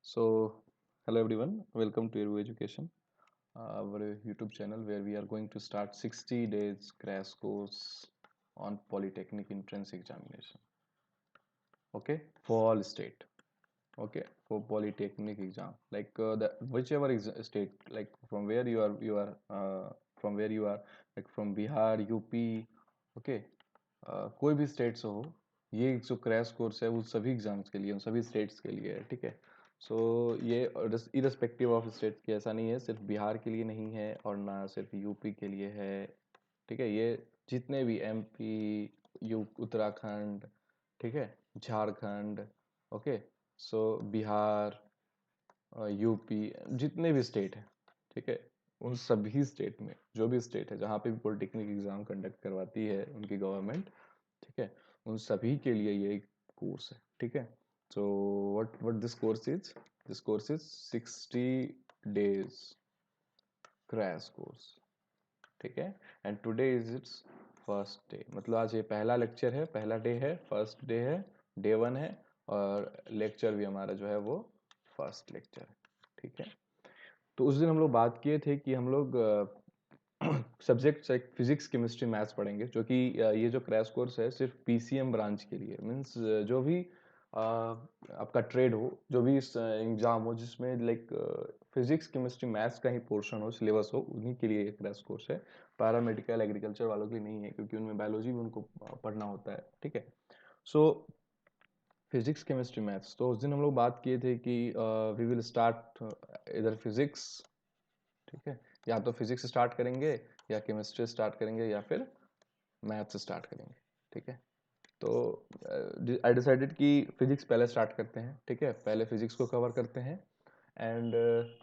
So, hello everyone, welcome to Eru Education, our YouTube channel where we are going to start 60 days crash course on Polytechnic entrance examination. Okay, for all state. Okay, for Polytechnic exam, like the whichever state, like from where from where you are, like from Bihar, UP, okay, कोई भी state से हो, ये जो crash course है वो सभी exams के लिए, उन सभी स्टेट्स के लिए है, ठीक है। सो ये इररेस्पेक्टिव ऑफ स्टेट की ऐसा नहीं है, सिर्फ बिहार के लिए नहीं है और ना सिर्फ यूपी के लिए है, ठीक है। ये जितने भी एमपी, यू उत्तराखंड, ठीक है, झारखंड, ओके, सो बिहार, यूपी, जितने भी स्टेट है, ठीक है, उन सभी स्टेट में, जो भी स्टेट है जहाँ पे भी पॉलिटेक्निक एग्जाम कंडक्ट करवाती है उनकी गवर्नमेंट, ठीक है, उन सभी के लिए ये कोर्स है, ठीक है। So what this course is 60 days crash course, ठीक है। And today is it's first day, मतलब आज ये पहला लेक्चर है, पहला डे है, फर्स्ट डे है, डे वन है, और लेक्चर भी हमारा जो है वो फर्स्ट लेक्चर है, ठीक है। तो उस दिन हम लोग बात किए थे कि हम लोग subjects like physics, chemistry, maths पढ़ेंगे, जो कि ये जो क्रैश कोर्स है सिर्फ पीसीएम ब्रांच के लिए, मीन्स जो भी आपका ट्रेड हो, जो भी एग्जाम हो जिसमें लाइक फिजिक्स, केमिस्ट्री, मैथ्स का ही पोर्शन हो, सिलेबस हो, उन्हीं के लिए ये क्रैश कोर्स है। पैरामेडिकल, एग्रीकल्चर वालों के लिए नहीं है, क्योंकि उनमें बायोलॉजी भी उनको पढ़ना होता है, ठीक है। सो फिजिक्स, केमिस्ट्री, मैथ्स, तो उस दिन हम लोग बात किए थे कि वी विल स्टार्ट इधर फिजिक्स, ठीक है, या तो फिजिक्स स्टार्ट करेंगे, या केमिस्ट्री स्टार्ट करेंगे, या फिर मैथ्स स्टार्ट करेंगे, ठीक है। तो आई डिसाइडेड कि फिजिक्स पहले स्टार्ट करते हैं, ठीक है, पहले फिजिक्स को कवर करते हैं, एंड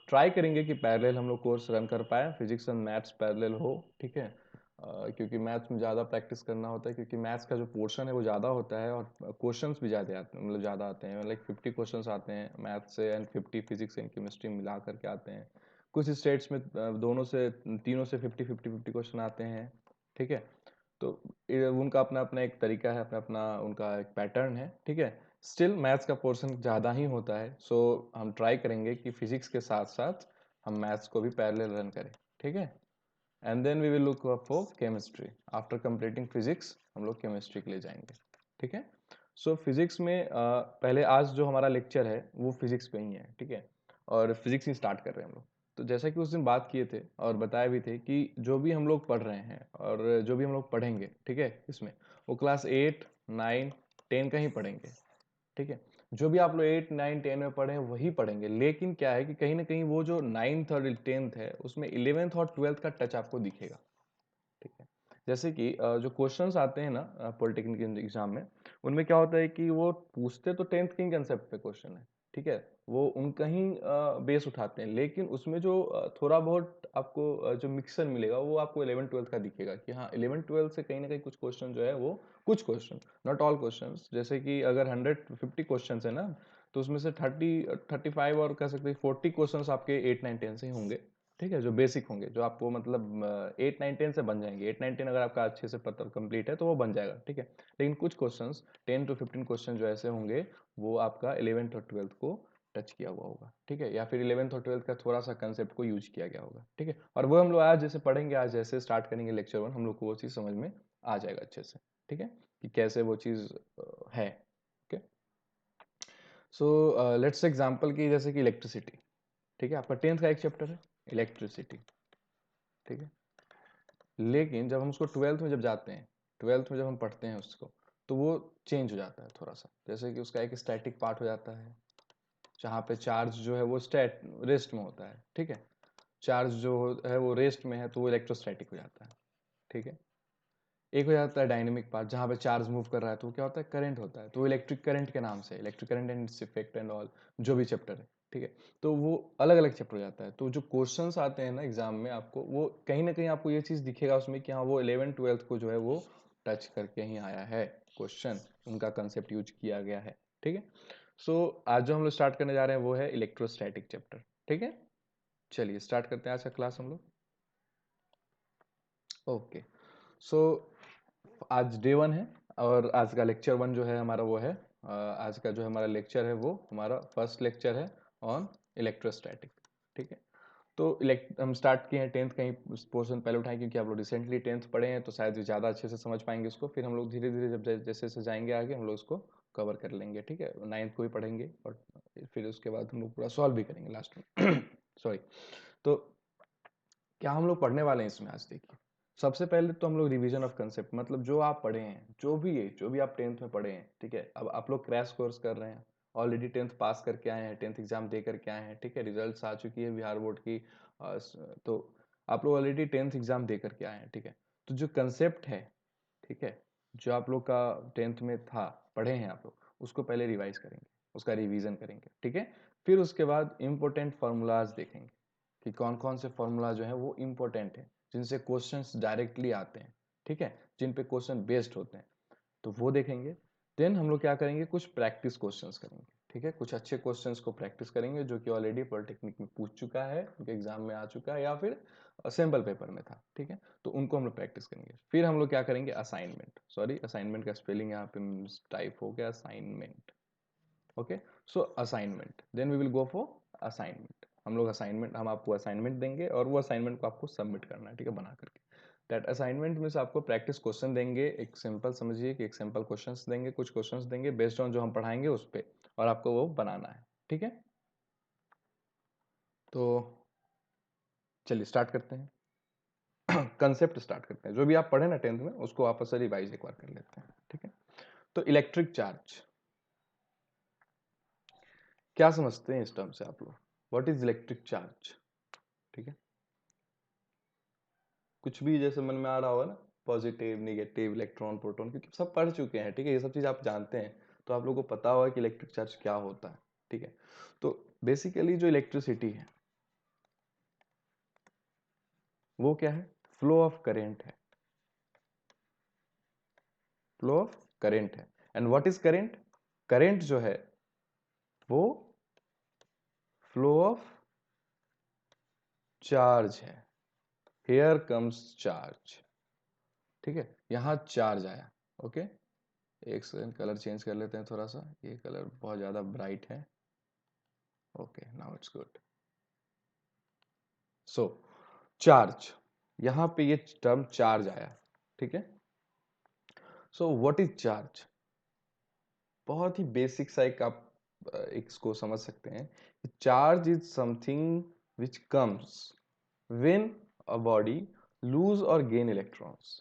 ट्राई करेंगे कि पैरेलल हम लोग कोर्स रन कर पाए, फिजिक्स एंड मैथ्स पैरेलल हो, ठीक है। क्योंकि मैथ्स में ज़्यादा प्रैक्टिस करना होता है, क्योंकि मैथ्स का जो पोर्शन है वो ज़्यादा होता है, और क्वेश्चंस भी ज़्यादा आते हैं, मतलब ज़्यादा आते हैं, लाइक 50 क्वेश्चंस आते हैं मैथ्स से, एंड 50 फिजिक्स एंड केमिस्ट्री मिला करके आते हैं। कुछ स्टेट्स में दोनों से, तीनों से 50 क्वेश्चन आते हैं, ठीक है। तो उनका अपना अपना एक तरीका है, अपना अपना उनका एक पैटर्न है, ठीक है। स्टिल मैथ्स का पोर्शन ज़्यादा ही होता है, सो हम ट्राई करेंगे कि फिजिक्स के साथ साथ हम मैथ्स को भी पैरेलल रन करें, ठीक है। And then we will look for chemistry, after completing physics हम लोग केमिस्ट्री के लिए जाएंगे, ठीक है। सो फिजिक्स में पहले आज जो हमारा लेक्चर है वो फिजिक्स पे ही है, ठीक है, और फिजिक्स ही स्टार्ट कर रहे हैं हम लोग। तो जैसा कि उस दिन बात किए थे और बताए भी थे कि जो भी हम लोग पढ़ रहे हैं और जो भी हम लोग पढ़ेंगे, ठीक है, इसमें वो क्लास 8, 9, 10 का ही पढ़ेंगे, ठीक है। जो भी आप लोग 8, 9, 10 में पढ़े हैं वही पढ़ेंगे, लेकिन क्या है कि कहीं ना कहीं वो जो 9th और 10th है उसमें 11th और 12th का टच आपको दिखेगा, ठीक है। जैसे कि जो क्वेश्चंस आते हैं ना पॉलिटेक्निक एग्जाम में, उनमें क्या होता है कि वो पूछते तो 10th के कंसेप्ट पे क्वेश्चन है, ठीक है, वो उनका ही बेस उठाते हैं, लेकिन उसमें जो थोड़ा बहुत आपको जो मिक्सर मिलेगा वो आपको 11 12 का दिखेगा, कि हाँ 11 12 से कहीं ना कहीं कुछ क्वेश्चन जो है वो, कुछ क्वेश्चन, नॉट ऑल क्वेश्चन, जैसे कि अगर 150 क्वेश्चन है ना, तो उसमें से 30 35 और कह सकते हैं 40 क्वेश्चन आपके 8 9 10 से ही होंगे, ठीक है, जो बेसिक होंगे, जो आपको मतलब 8 9 10 से बन जाएंगे, 8 9 10 अगर आपका अच्छे से पता कंप्लीट है तो वो बन जाएगा, ठीक है। लेकिन कुछ क्वेश्चंस 10 to 15 क्वेश्चन जो ऐसे होंगे वो आपका 11th और 12th को टच किया हुआ होगा, ठीक है, या फिर 11th और 12th का थोड़ा सा कंसेप्ट को यूज किया गया होगा, ठीक है। और वो हम लोग आज जैसे पढ़ेंगे, आज जैसे स्टार्ट करेंगे लेक्चर वन, हम लोग को वो चीज़ समझ में आ जाएगा अच्छे से, ठीक है, कि कैसे वो चीज़ है, ओके। सो लेट्स एग्जांपल की, जैसे कि इलेक्ट्रिसिटी, ठीक है, आपका 10th का एक चैप्टर है इलेक्ट्रिसिटी, ठीक है। लेकिन जब हम उसको 12th में जब जाते हैं, 12th में जब हम पढ़ते हैं उसको, तो वो चेंज हो जाता है थोड़ा सा, जैसे कि उसका एक स्टैटिक पार्ट हो जाता है, जहाँ पे चार्ज जो है वो स्टैट रेस्ट में होता है, ठीक है। चार्ज जो है वो रेस्ट में है तो वो इलेक्ट्रोस्टैटिक हो जाता है, ठीक है। एक हो जाता है डायनेमिक पार्ट, जहाँ पे चार्ज मूव कर रहा है तो वो क्या होता है, करंट होता है, तो वो इलेक्ट्रिक करंट के नाम से, electric current and its effect and all, जो भी चैप्टर है, ठीक है। तो वो अलग अलग चैप्टर हो जाता है, तो जो क्वेश्चंस आते हैं ना एग्जाम में, आपको वो कहीं ना कहीं आपको ये चीज़ दिखेगा उसमें कि हाँ वो 11 12 को जो है वो टच करके ही आया है क्वेश्चन, उनका कंसेप्ट यूज किया गया है, ठीक है। सो आज जो हम लोग स्टार्ट करने जा रहे हैं वो है इलेक्ट्रोस्टैटिक चैप्टर, ठीक है। चलिए स्टार्ट करते हैं आज का क्लास हम लोग, ओके। सो आज डे वन है, और आज का लेक्चर वन जो है हमारा वो है आज का जो हमारा लेक्चर है वो हमारा फर्स्ट लेक्चर है, ऑन इलेक्ट्रोस्टैटिक। ठीक है, तो हम स्टार्ट किए हैं 10th कहीं पोर्शन पहले उठाएं, क्योंकि आप लोग रिसेंटली 10th पढ़े हैं तो शायद ज़्यादा अच्छे से समझ पाएंगे इसको। फिर हम लोग धीरे धीरे जब जैसे जैसे जाएंगे आगे हम लोग इसको कवर कर लेंगे। ठीक है, 9th को भी पढ़ेंगे और फिर उसके बाद हम लोग पूरा सॉल्व भी करेंगे लास्ट में। सॉरी। तो क्या हम लोग पढ़ने वाले हैं इसमें, आज देखिए सबसे पहले तो हम लोग रिवीजन ऑफ कंसेप्ट, मतलब जो आप पढ़े हैं, जो भी आप 10th में पढ़े हैं। ठीक है, अब आप लोग क्रैश कोर्स कर रहे हैं, ऑलरेडी 10th पास करके आए हैं, 10th एग्जाम दे करके आए हैं। ठीक है, रिजल्ट्स आ चुकी है बिहार बोर्ड की। तो आप लोग ऑलरेडी 10th एग्जाम दे करके आए हैं। ठीक है, तो जो कंसेप्ट है, ठीक है, जो आप लोग का 10th में था, पढ़े हैं आप लोग, उसको पहले रिवाइज करेंगे, उसका रिवीजन करेंगे। ठीक है, फिर उसके बाद इंपॉर्टेंट फार्मूलाज देखेंगे कि कौन कौन से फार्मूला जो है वो इंपॉर्टेंट है, जिनसे क्वेश्चंस डायरेक्टली आते हैं। ठीक है, जिन पे क्वेश्चन बेस्ड होते हैं, तो वो देखेंगे। देन हम लोग क्या करेंगे, कुछ प्रैक्टिस क्वेश्चंस करेंगे। ठीक है, कुछ अच्छे क्वेश्चंस को प्रैक्टिस करेंगे जो कि ऑलरेडी पॉलिटेक्निक में पूछ चुका है, उनके एग्जाम में आ चुका है या फिर सैम्पल पेपर में था। ठीक है, तो उनको हम लोग प्रैक्टिस करेंगे। फिर हम लोग क्या करेंगे, असाइनमेंट, सॉरी असाइनमेंट का स्पेलिंग यहाँ पे टाइप हो गया, assignment. Okay, so assignment, then we will go for assignment. हम लोग असाइनमेंट, हम आपको असाइनमेंट देंगे और वो असाइनमेंट को आपको सबमिट करना है। ठीक है, बना करके दैट असाइनमेंट में से आपको प्रैक्टिस क्वेश्चन देंगे। एक सिंपल समझिए कि एक सिंपल क्वेश्चंस देंगे, कुछ क्वेश्चंस देंगे बेस्ड ऑन जो हम पढ़ाएंगे उस पे, और आपको वो बनाना है। ठीक है, तो चलिए स्टार्ट करते हैं। कंसेप्ट स्टार्ट करते हैं, जो भी आप पढ़े ना 10th में उसको वापस से रिवाइज एक बार कर लेते हैं। ठीक है, तो इलेक्ट्रिक चार्ज क्या समझते हैं इस टर्म से आप लोग, व्हाट इज इलेक्ट्रिक चार्ज। ठीक है, कुछ भी जैसे मन में आ रहा होगा ना, पॉजिटिव नेगेटिव इलेक्ट्रॉन प्रोटॉन, क्योंकि सब पढ़ चुके हैं। ठीक है, ये सब चीज आप जानते हैं, तो आप लोगों को पता होगा कि इलेक्ट्रिक चार्ज क्या होता है। ठीक है, तो बेसिकली जो इलेक्ट्रिसिटी है वो क्या है, फ्लो ऑफ करेंट है, फ्लो ऑफ करेंट है। And what is current, current जो है वो फ्लो ऑफ चार्ज है। Here comes charge. ठीक है, यहां चार्ज आया। ओके, एक सेकंड कलर चेंज कर लेते हैं थोड़ा सा, ये कलर बहुत ज्यादा ब्राइट है। Okay, now it's good. So charge, यहां पे ये टर्म चार्ज आया। ठीक है, सो व्हाट इज चार्ज, बहुत ही बेसिक सा एक आप इसको समझ सकते हैं। Charge is something which comes when a body lose or gain electrons.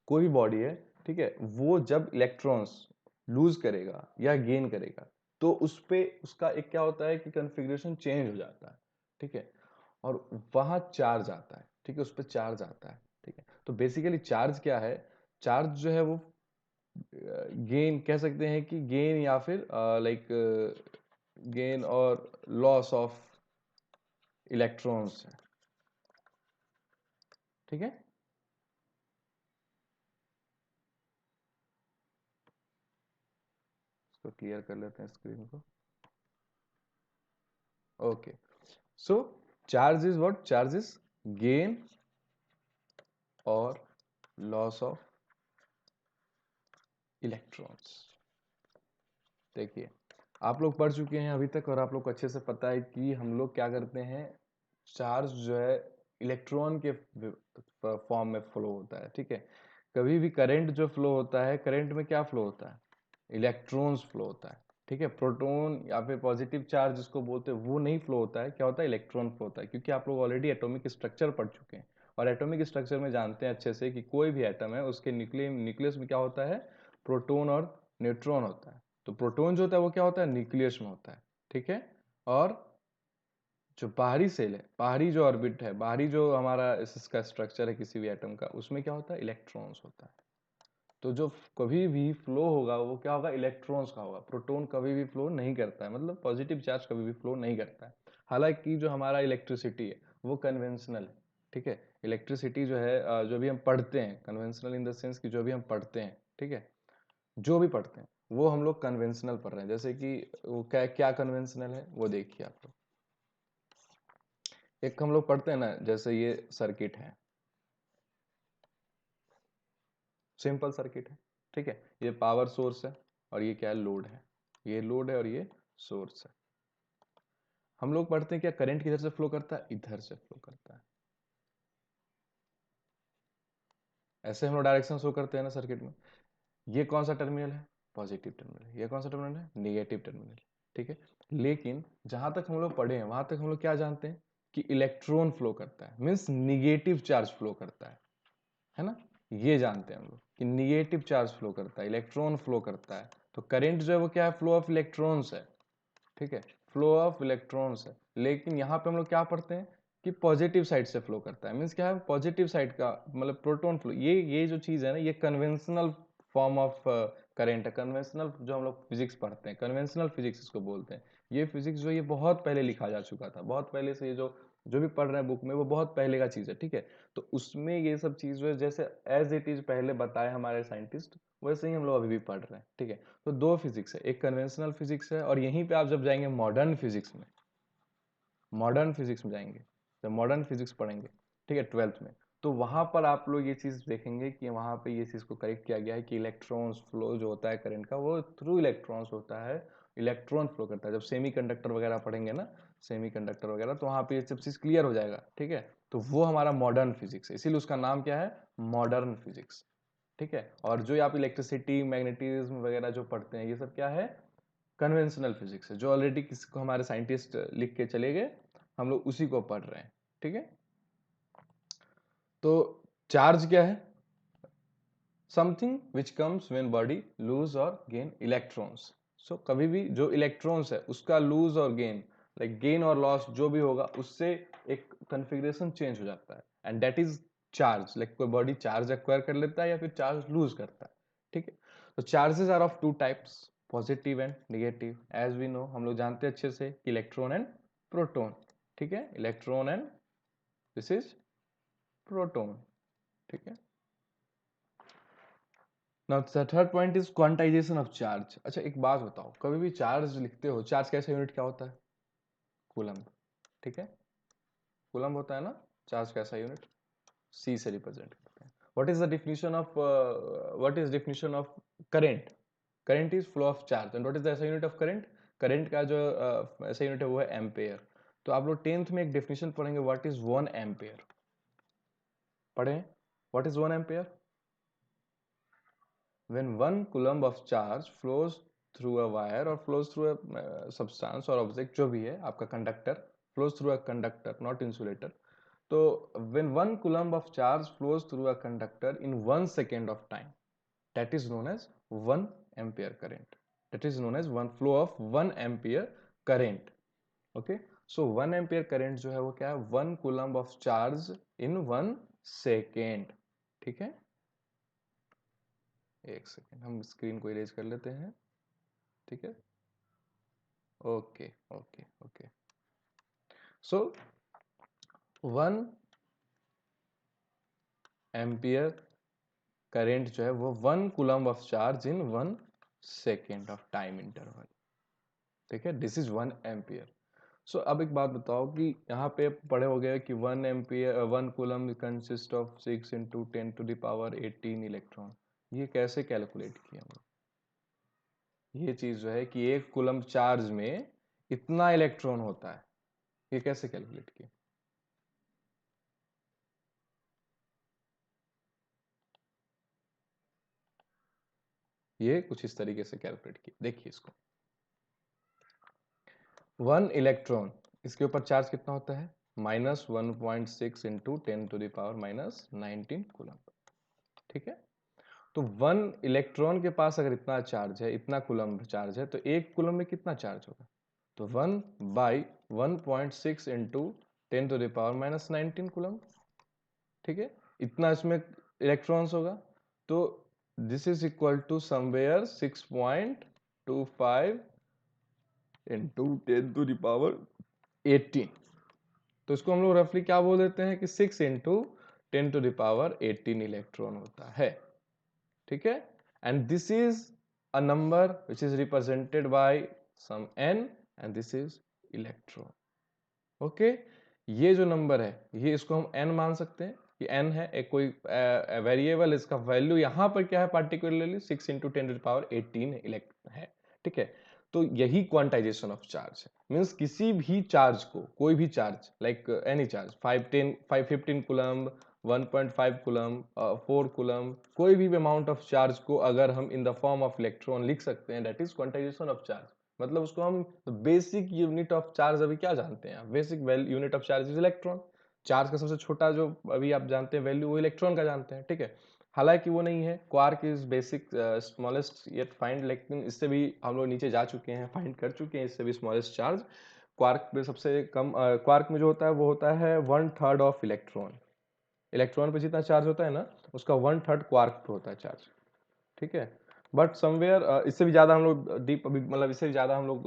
कोई भी बॉडी है, ठीक है, वो जब इलेक्ट्रॉन्स लूज करेगा या गेन करेगा तो उस पे उसका एक क्या होता है कि कन्फिग्रेशन चेंज हो जाता है। ठीक है, और वहां चार्ज आता है। ठीक है, उस पर चार्ज आता है। ठीक है, तो बेसिकली चार्ज क्या है, चार्ज जो है वो गेन कह सकते हैं कि गेन या फिर like gain or loss of electrons है। ठीक है, इसको क्लियर कर लेते हैं स्क्रीन को। Okay, so charge is what, charge is gain or loss of electrons. देखिए आप लोग पढ़ चुके हैं अभी तक और आप लोग को अच्छे से पता है कि हम लोग क्या करते हैं, चार्ज जो है इलेक्ट्रॉन के फॉर्म में फ्लो होता है। ठीक है, कभी भी करंट जो फ्लो होता है, करंट में क्या फ्लो होता है, इलेक्ट्रॉन्स फ्लो होता है। ठीक है, प्रोटॉन या फिर पॉजिटिव चार्ज जिसको बोलते हैं वो नहीं फ्लो होता है, क्या होता है, इलेक्ट्रॉन फ्लो होता है। क्योंकि आप लोग ऑलरेडी एटॉमिक स्ट्रक्चर पढ़ चुके हैं और एटॉमिक स्ट्रक्चर में जानते हैं अच्छे से कि कोई भी एटम है उसके न्यूक्लियस में क्या होता है, प्रोटॉन और न्यूट्रॉन होता है। तो प्रोटॉन जो होता है वो क्या होता है, न्यूक्लियस में होता है। ठीक है, और जो बाहरी सेल है, बाहरी जो ऑर्बिट है, बाहरी जो हमारा इसका स्ट्रक्चर है किसी भी एटम का, उसमें क्या होता है, इलेक्ट्रॉन्स होता है। तो जो कभी भी फ्लो होगा वो क्या होगा, इलेक्ट्रॉन्स का होगा। प्रोटॉन कभी भी फ्लो नहीं करता है, मतलब पॉजिटिव चार्ज कभी भी फ्लो नहीं करता है। हालांकि जो हमारा इलेक्ट्रिसिटी है वो कन्वेंशनल है। ठीक है, इलेक्ट्रिसिटी जो है जो भी हम पढ़ते हैं, कन्वेंशनल इन द सेंस कि जो भी हम पढ़ते हैं, ठीक है, जो भी पढ़ते हैं वो हम लोग कन्वेंशनल पढ़ रहे हैं। जैसे कि वो क्या क्या कन्वेंशनल है वो देखिए आप लोग। एक हम लोग पढ़ते हैं ना, जैसे ये सर्किट है, सिंपल सर्किट है। ठीक है, ये पावर सोर्स है और ये क्या है, लोड है। ये लोड है और ये सोर्स है। हम लोग पढ़ते हैं क्या करंट किधर से फ्लो करता है, इधर से फ्लो करता है। ऐसे हम लोग डायरेक्शन शो करते हैं ना सर्किट में। ये कौन सा टर्मिनल है, पॉजिटिव टर्मिनल, ये कौन सा टर्मिनल है, नेगेटिव टर्मिनल। ठीक है, लेकिन जहां तक हम लोग पढ़े हैं वहां तक हम लोग क्या जानते हैं कि इलेक्ट्रॉन फ्लो करता है, मीन्स निगेटिव चार्ज फ्लो करता है ना। ये जानते हैं हम लोग कि निगेटिव चार्ज फ्लो करता है, इलेक्ट्रॉन फ्लो करता है। तो करंट जो है वो क्या है, फ्लो ऑफ इलेक्ट्रॉन्स है। ठीक है, फ्लो ऑफ इलेक्ट्रॉन्स है। लेकिन यहाँ पे हम लोग क्या पढ़ते हैं कि पॉजिटिव साइड से फ्लो करता है, मीन्स क्या है, पॉजिटिव साइड का मतलब प्रोटॉन फ्लो। ये जो चीज है ना, ये कन्वेंशनल फॉर्म ऑफ करेंट है। कन्वेंशनल जो हम लोग फिजिक्स पढ़ते हैं, कन्वेंशनल फिजिक्स इसको बोलते हैं। ये फिजिक्स जो ये बहुत पहले लिखा जा चुका था, बहुत पहले से। ये जो जो भी पढ़ रहे हैं बुक में वो बहुत पहले का चीज है। ठीक है, तो उसमें ये सब चीज जो है जैसे एज इट इज पहले बताए हमारे साइंटिस्ट, वैसे ही हम लोग अभी भी पढ़ रहे हैं। ठीक है, तो दो फिजिक्स है, एक कन्वेंशनल फिजिक्स है, और यहीं पे आप जब जाएंगे मॉडर्न फिजिक्स में, मॉडर्न फिजिक्स में जाएंगे, जब मॉडर्न फिजिक्स पढ़ेंगे, ठीक है, 12th में, तो वहां पर आप लोग ये चीज देखेंगे कि वहां पे ये चीज को करेक्ट किया गया है कि इलेक्ट्रॉन्स फ्लो जो होता है करंट का, वो थ्रू इलेक्ट्रॉन्स होता है। इलेक्ट्रॉन फ्लो करता है। जब सेमी कंडक्टर वगैरह पढ़ेंगे ना, सेमी कंडक्टर वगैरह, तो वहां पे ये सब चीज क्लियर हो जाएगा। ठीक है, तो वो हमारा मॉडर्न फिजिक्स है, इसीलिए उसका नाम क्या है, मॉडर्न फिजिक्स। ठीक है, और जो आप इलेक्ट्रिसिटी मैग्नेटिज्म वगैरह जो पढ़ते हैं, ये सब क्या है, कन्वेंशनल फिजिक्स है, जो ऑलरेडी किसको हमारे साइंटिस्ट लिख के चले गए, हम लोग उसी को पढ़ रहे हैं। ठीक है, तो चार्ज क्या है, something which comes when body lose or gain electrons. So कभी भी जो इलेक्ट्रॉन्स है उसका lose or gain, like gain or loss जो भी होगा, उससे एक कन्फिग्रेशन चेंज हो जाता है, and that is charge. Like कोई बॉडी चार्ज एक्वायर कर लेता है या फिर चार्ज लूज करता है। ठीक है, तो charges are of two types, positive and negative. As we know, हम लोग जानते हैं अच्छे से कि इलेक्ट्रॉन एंड प्रोटॉन। ठीक है, electron and this is proton. ठीक है, now the third point is quantization of charge. अच्छा एक बात बताओ, कभी भी चार्ज लिखते हो, चार्ज कैसा यूनिट क्या होता है, कूलम। ठीक है, कूलम होता है ना चार्ज कैसा यूनिट, सी से रिप्रेजेंट करते हैं। What is the definition of what is definition of current, current is flow of charge, and what is the ऐसा यूनिट ऑफ करंट, करंट का जो ऐसा यूनिट है वो है एम्पेयर। तो आप लोग 10th में एक डेफिनेशन पढ़ेंगे, व्हाट इज 1 एम्पेयर, पढ़े, what is 1 ampere, when 1 coulomb of charge flows through a wire or flows through a substance or object, जो भी है आपका conductor, flows through a conductor not insulator, तो when 1 coulomb of charge flows through a conductor in 1 second of time, that is known as 1 ampere current, that is known as one flow of 1 ampere current. Okay, so 1 ampere current जो है वो क्या है, 1 coulomb of charge in 1 second. ठीक है, एक second हम screen को इरेज कर लेते हैं। ठीक है, ओके ओके ओके, सो 1 एम्पियर करेंट जो है वो 1 coulomb of charge in 1 second of time interval. ठीक है, दिस इज 1 एम्पियर। सो अब एक बात बताओ कि यहाँ पे पढ़े हो गया कि 1 ampere 1 coulomb consist of 6 × 10⁻18 electron. ये कैसे कैलकुलेट किया हम लोग, ये चीज जो है कि 1 कूलम्ब चार्ज में इतना इलेक्ट्रॉन होता है, ये कैसे कैलकुलेट किया, ये कुछ इस तरीके से कैलकुलेट किया। देखिए इसको, 1 इलेक्ट्रॉन, इसके ऊपर चार्ज कितना होता है, -1.6 × 10⁻⁻19 कूलम। ठीक है, तो 1 इलेक्ट्रॉन के पास अगर इतना चार्ज है, इतना कूलम चार्ज है, तो 1 कूलम में कितना चार्ज होगा, तो 1/1.6 × 10⁻⁻19 कूलम। ठीक है, इतना इसमें इलेक्ट्रॉन्स होगा, तो this is equal to somewhere 6.25 × 10⁻18। तो इसको हम लोग रफली क्या बोल देते हैं कि 6 × 10⁻18 इलेक्ट्रॉन होता है। ठीक है, and this is a number which is represented by some n, and this is electron. Okay, ये जो नंबर है, ये इसको हम n मान सकते हैं कि n है, एक कोई वेरिएबल, इसका वैल्यू यहाँ पर क्या है, पार्टिकुलरली 6 × 10⁻18 इलेक्ट्रॉन है। ठीक है, तो यही क्वांटाइजेशन ऑफ चार्ज है। मीन्स किसी भी चार्ज को, कोई भी charge like any charge 515 coulomb, 1.5 coulomb, 4 coulomb, कोई भी अमाउंट ऑफ चार्ज को अगर हम in the form of electron लिख सकते हैं, that is quantization of charge. मतलब उसको हम बेसिक यूनिट ऑफ चार्ज अभी क्या जानते हैं, basic unit of charge is electron. Charge का सबसे छोटा जो अभी आप जानते हैं वैल्यू, वो इलेक्ट्रॉन का जानते हैं, ठीक है। हालांकि वो नहीं है, quark is basic smallest yet find, लेकिन इससे भी हम लोग नीचे जा चुके हैं, फाइंड कर चुके हैं इससे भी स्मॉलेस्ट चार्ज। क्वार्क में सबसे कम, क्वार्क में जो होता है वो होता है 1/3 ऑफ इलेक्ट्रॉन। इलेक्ट्रॉन पे जितना चार्ज होता है ना, उसका 1/3 क्वार्क पे होता है चार्ज, ठीक है। बट समवेयर इससे भी ज्यादा हम लोग डीप, मतलब इससे भी ज्यादा हम लोग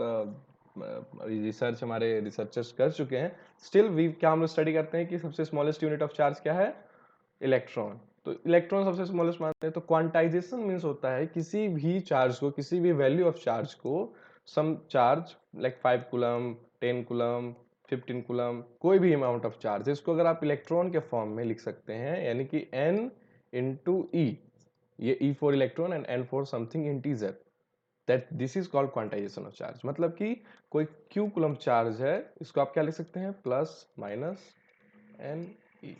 रिसर्च, हमारे रिसर्चर्स कर चुके हैं। स्टिल वी क्या हम लोग स्टडी करते हैं कि सबसे स्मॉलेस्ट यूनिट ऑफ चार्ज क्या है, इलेक्ट्रॉन। तो इलेक्ट्रॉन सबसे स्मॉलेस्ट मानते हैं। तो क्वांटाइजेशन मींस होता है किसी भी चार्ज को, किसी भी वैल्यू ऑफ चार्ज को, some charge like 5 coulomb, 10 coulomb, 15 coulomb, कोई भी अमाउंट ऑफ चार्ज, इसको अगर आप इलेक्ट्रॉन के फॉर्म में लिख सकते हैं, यानी कि n इंटू ई, ये E for electron and N for something integer, that this is called quantization of charge. मतलब कि कोई Q कूलम चार्ज है, इसको आप क्या लिख सकते हैं, plus minus N E,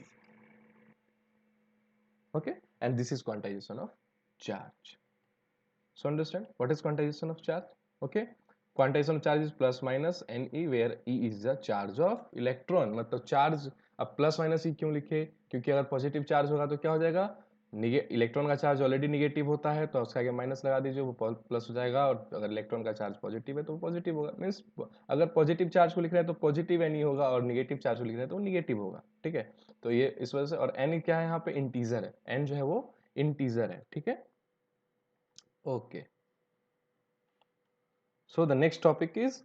okay, and this is quantization of charge. So understand what is quantization of charge? Okay, quantization of charge is plus minus Ne, where E is the charge of electron। मतलब charge, अब plus minus ई क्यों लिखे, क्योंकि अगर positive charge होगा तो क्या हो जाएगा, इलेक्ट्रॉन का चार्ज ऑलरेडी निगेटिव होता है, तो उसका आगे माइनस लगा दीजिए, वो प्लस हो जाएगा। और अगर इलेक्ट्रॉन का चार्ज पॉजिटिव है तो वो पॉजिटिव होगा। मीन्स अगर पॉजिटिव चार्ज को लिख रहे हैं तो पॉजिटिव एन होगा, और निगेटिव चार्ज को लिख रहे हैं तो निगेटिव होगा, ठीक है। तो ये इस वजह से, और एन क्या है यहाँ पे, इंटीजर है, एन जो है वो इंटीजर है, ठीक है। Okay, so the next topic is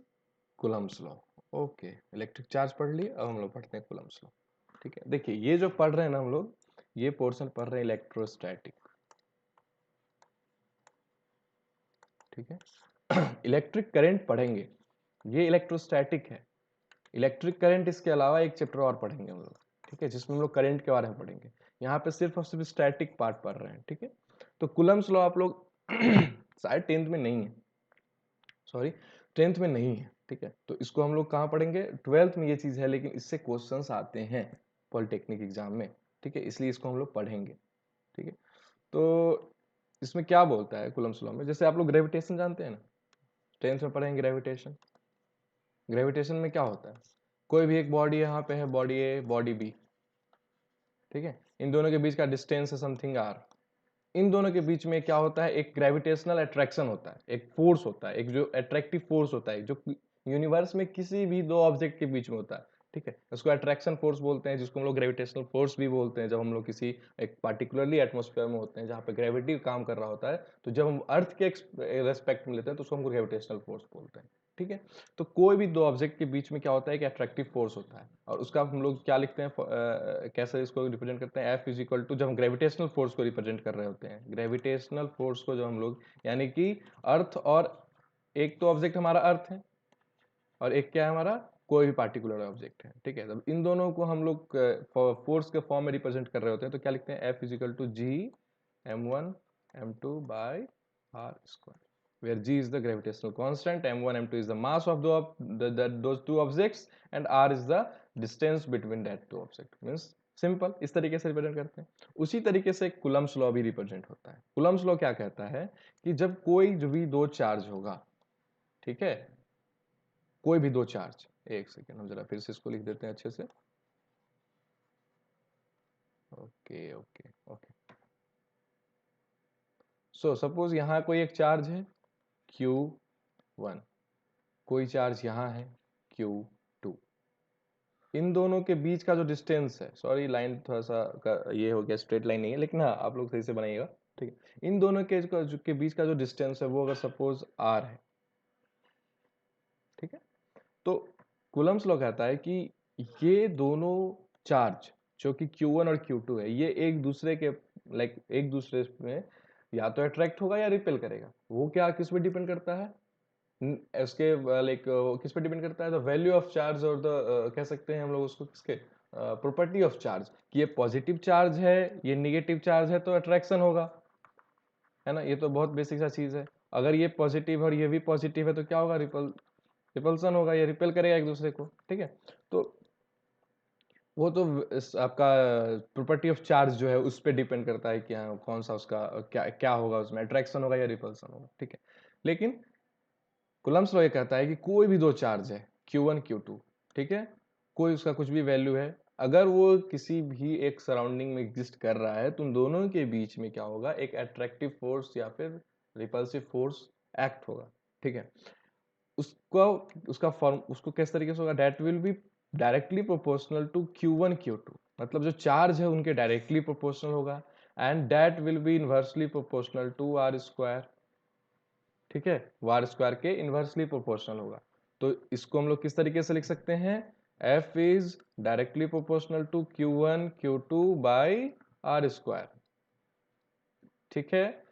Coulomb's law. Okay, electric charge पढ़ लिए, अब हम लोग पढ़ते हैं कूलम्स लॉ, ठीक है। देखिए ये जो पढ़ रहे हैं ना हम लोग, ये पोर्शन पढ़ रहे हैं इलेक्ट्रोस्टैटिक, ठीक है। इलेक्ट्रिक करंट पढ़ेंगे, ये इलेक्ट्रोस्टैटिक है। इलेक्ट्रिक करंट इसके अलावा एक चैप्टर और पढ़ेंगे हम लोग, ठीक है, जिसमें हम लोग करंट के बारे में पढ़ेंगे। यहाँ पे सिर्फ और सिर्फ स्टैटिक पार्ट पढ़ रहे हैं, ठीक है। तो कूलम्स लॉ आप लोग शायद 10th में नहीं है, सॉरी 10th में नहीं है, ठीक है। तो इसको हम लोग कहाँ पढ़ेंगे, 12th में ये चीज है, लेकिन इससे क्वेश्चंस आते हैं पॉलिटेक्निक एग्जाम में, ठीक है, इसलिए इसको हम लोग पढ़ेंगे, ठीक है। तो इसमें क्या बोलता है कूलम्स लॉ में, जैसे आप लोग ग्रेविटेशन जानते हैं ना, 10th में पढ़ेंगे ग्रेविटेशन। ग्रेविटेशन में क्या होता है, कोई भी एक बॉडी यहाँ पे है, बॉडी ए, बॉडी बी, ठीक है, इन दोनों के बीच का डिस्टेंस है समथिंग आर। इन दोनों के बीच में क्या होता है, एक ग्रेविटेशनल अट्रैक्शन होता है, एक फोर्स होता है, एक जो अट्रैक्टिव फोर्स होता है, जो यूनिवर्स में किसी भी दो ऑब्जेक्ट के बीच में होता है, ठीक है। उसको अट्रैक्शन फोर्स बोलते हैं, जिसको हम लोग ग्रेविटेशनल फोर्स भी बोलते हैं। जब हम लोग किसी एक पार्टिकुलरली एटमॉस्फेयर में होते हैं जहाँ पे ग्रेविटी काम कर रहा होता है, तो जब हम अर्थ के रेस्पेक्ट में लेते हैं तो उसको हम ग्रेविटेशनल फोर्स बोलते हैं, ठीक है। तो कोई भी दो ऑब्जेक्ट के बीच में क्या होता है, कि अट्रैक्टिव फोर्स होता है, और उसका हम लोग क्या लिखते हैं, कैसे इसको रिप्रेजेंट करते हैं, एफ इज इक्वल टू, जब हम ग्रेविटेशनल फोर्स को रिप्रेजेंट कर रहे होते हैं, ग्रेविटेशनल फोर्स को जो हम लोग, यानी कि अर्थ, और एक तो ऑब्जेक्ट हमारा अर्थ है, और एक क्या है हमारा, कोई भी पार्टिकुलर ऑब्जेक्ट है, ठीक है। तब इन दोनों को हम लोग फोर्स के फॉर्म में रिप्रेजेंट कर रहे होते हैं, तो क्या लिखते हैं, F is equal to G m1 m2 by R square, where g is the gravitational constant, m1 m2 is the mass of those two objects, and r is the distance between that two objects। Means simple इस तरीके से represent करते हैं। उसी तरीके से Coulomb's law भी represent होता है। कूलम्स लॉ क्या कहता है, कि जब कोई जो भी दो चार्ज होगा, ठीक है, कोई भी दो चार्ज, एक सेकेंड हम जरा फिर से इसको लिख देते हैं अच्छे से, okay okay okay. So suppose यहाँ कोई एक चार्ज है Q1, कोई चार्ज यहाँ है Q2। इन दोनों के बीच का जो डिस्टेंस है, सॉरी लाइन थोड़ा सा ये हो गया, स्ट्रेट लाइन नहीं है, लेकिन हाँ आप लोग सही से बनाइएगा, ठीक है। इन दोनों के बीच का जो डिस्टेंस है, वो अगर सपोज r है, ठीक है। तो कूलम्स लॉ कहता है कि ये दोनों चार्ज जो कि Q1 और Q2 है, ये एक दूसरे के लाइक एक दूसरे में या तो अट्रैक्ट होगा या रिपेल करेगा। वो क्या किस पे डिपेंड करता है, उसके लाइक किस पे डिपेंड करता है, द वैल्यू ऑफ चार्ज, और द कह सकते हैं हम लोग उसको किसके, प्रॉपर्टी ऑफ चार्ज, कि ये पॉजिटिव चार्ज है, ये निगेटिव चार्ज है, तो अट्रैक्शन होगा, है ना। ये तो बहुत बेसिक सा चीज है। अगर ये पॉजिटिव है और ये भी पॉजिटिव है तो क्या होगा, रिपल्सन होगा, ये रिपेल करेगा एक दूसरे को, ठीक है। तो वो तो आपका प्रॉपर्टी ऑफ चार्ज जो है उस पर डिपेंड करता है कि हाँ कौन सा उसका क्या क्या होगा, उसमें अट्रैक्शन होगा या रिपल्सन होगा, ठीक है। लेकिन कूलम्ब्स लॉ ये कहता है कि कोई भी दो चार्ज है Q1 Q2, ठीक है, कोई उसका कुछ भी वैल्यू है, अगर वो किसी भी एक सराउंडिंग में एग्जिस्ट कर रहा है तो उन दोनों के बीच में क्या होगा, एक अट्रैक्टिव फोर्स या फिर रिपल्सिव फोर्स एक्ट होगा, ठीक है। उसको उसका फॉर्म उसको किस तरीके से होगा, that will be directly proportional to Q1 Q2, मतलब जो चार्ज है उनके डायरेक्टली प्रोपोर्शनल होगा, and that will be inversely proportional to R square, ठीक है, वार स्क्वायर के इनवर्सली प्रोपोर्शनल होगा। तो इसको हम लोग किस तरीके से लिख सकते हैं, F is directly proportional to Q1 Q2 by R square, ठीक है।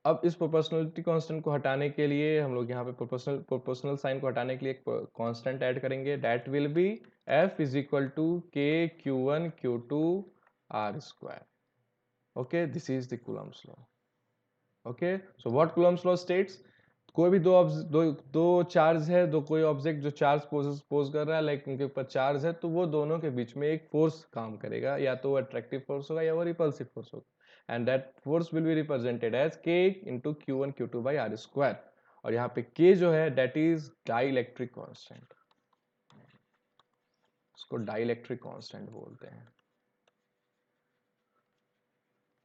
अब इस प्रोपोर्शनलिटी कांस्टेंट को हटाने के लिए हम लोग यहाँ पे प्रोपोर्शनल साइन को हटाने के लिए एक कांस्टेंट ऐड करेंगे, that will be F is equal to K Q1 Q2 R square, okay, this is the Coulomb's law, okay. So what Coulomb's law states, कोई भी दो चार्ज है, दो कोई ऑब्जेक्ट जो चार्ज पोज कर रहा है, लाइक उनके ऊपर चार्ज है, तो वो दोनों के बीच में एक फोर्स काम करेगा, या तो वो अट्रैक्टिव फोर्स होगा या वो रिपल्सिव फोर्स होगा, and that force will be represented as K into Q1 Q2 by R square, और यहाँ पे के जो है दैट इज डाइलेक्ट्रिक कांस्टेंट, उसको डाइलेक्ट्रिक कांस्टेंट बोलते हैं।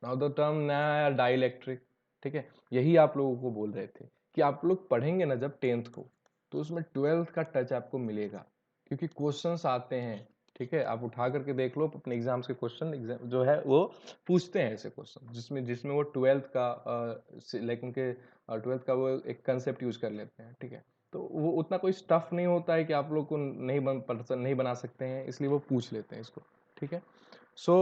नाउ द टर्म नया आया डाइलेक्ट्रिक, ठीक है, यही आप लोगों को बोल रहे थे कि आप लोग पढ़ेंगे ना जब 10th को, तो उसमें 12th का टच आपको मिलेगा, क्योंकि क्वेश्चंस आते हैं, ठीक है, आप उठा करके देख लो अपने एग्जाम्स के क्वेश्चन, एग्जाम जो है वो पूछते हैं ऐसे क्वेश्चन जिसमें जिसमें वो 12th का लाइक उनके 12th का वो एक कंसेप्ट यूज कर लेते हैं, ठीक है। तो वो उतना कोई स्टफ नहीं होता है कि आप लोग को नहीं बना सकते हैं, इसलिए वो पूछ लेते हैं इसको, ठीक है। सो